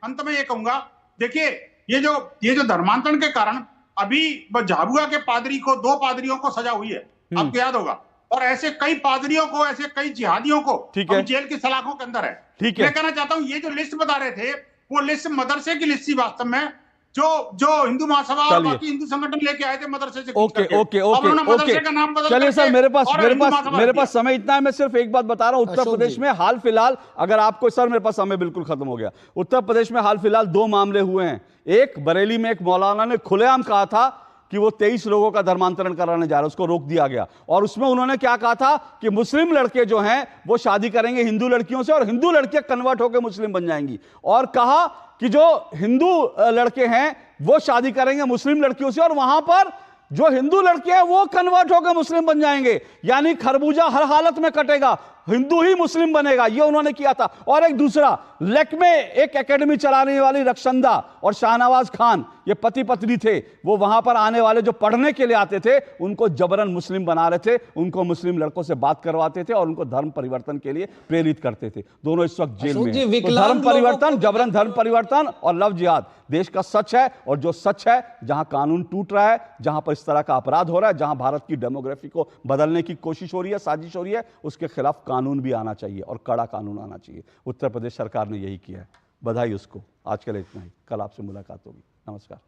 अंत में ये कहूंगा, देखिए ये जो धर्मांतरण के कारण अभी झाबुआ के पादरी को, 2 पादरियों को सजा हुई है, आपको याद होगा। और ऐसे कई पादरियों को, ऐसे कई जिहादियों को जेल की सलाखों के अंदर है। मैं कहना चाहता हूं, ये जो लिस्ट बता रहे थे, वो लिस्ट मदरसे की लिस्ट थी वास्तव में, जो हिंदू महासभा और बाकी हिंदू संगठन लेके आए थे मदरसे से। ओके। चलिए सर, मेरे पास समय इतना है। मैं सिर्फ एक बात बता रहा हूं, उत्तर प्रदेश में हाल फिलहाल, अगर आपको, सर मेरे पास समय बिल्कुल खत्म हो गया। उत्तर प्रदेश में हाल फिलहाल 2 मामले हुए हैं। एक, बरेली में एक मौलाना ने खुलेआम कहा था कि वो 23 लोगों का धर्मांतरण कराने जा रहे हैं, उसको रोक दिया गया। और उसमें उन्होंने क्या कहा था कि मुस्लिम लड़के जो हैं वो शादी करेंगे हिंदू लड़कियों से और हिंदू लड़कियां कन्वर्ट होकर मुस्लिम बन जाएंगी। और कहा कि जो हिंदू लड़के हैं वो शादी करेंगे मुस्लिम लड़कियों से और वहां पर जो हिंदू लड़के हैं वो कन्वर्ट होकर मुस्लिम बन जाएंगे। यानी खरबूजा हर हालत में कटेगा। हिंदू ही मुस्लिम बनेगा, ये उन्होंने किया था। और एक दूसरा, लेक में एक एकेडमी चलाने वाली रक्षंदा और शाहनवाज खान, ये पति पत्नी थे, वो वहां पर आने वाले जो पढ़ने के लिए आते थे उनको जबरन मुस्लिम बना रहे थे, उनको मुस्लिम लड़कों से बात करवाते थे और उनको धर्म परिवर्तन के लिए प्रेरित करते थे। दोनों इस वक्त जेल में हैं। तो धर्म परिवर्तन, जबरन धर्म परिवर्तन और लव जिहाद देश का सच है। और जो सच है, जहां कानून टूट रहा है, जहां पर इस तरह का अपराध हो रहा है, जहां भारत की डेमोग्राफी को बदलने की कोशिश हो रही है, साजिश हो रही है, उसके खिलाफ कानून भी आना चाहिए और कड़ा कानून आना चाहिए। उत्तर प्रदेश सरकार ने यही किया है, बधाई उसको। आज के लिए इतना ही, कल आपसे मुलाकात होगी। नमस्कार।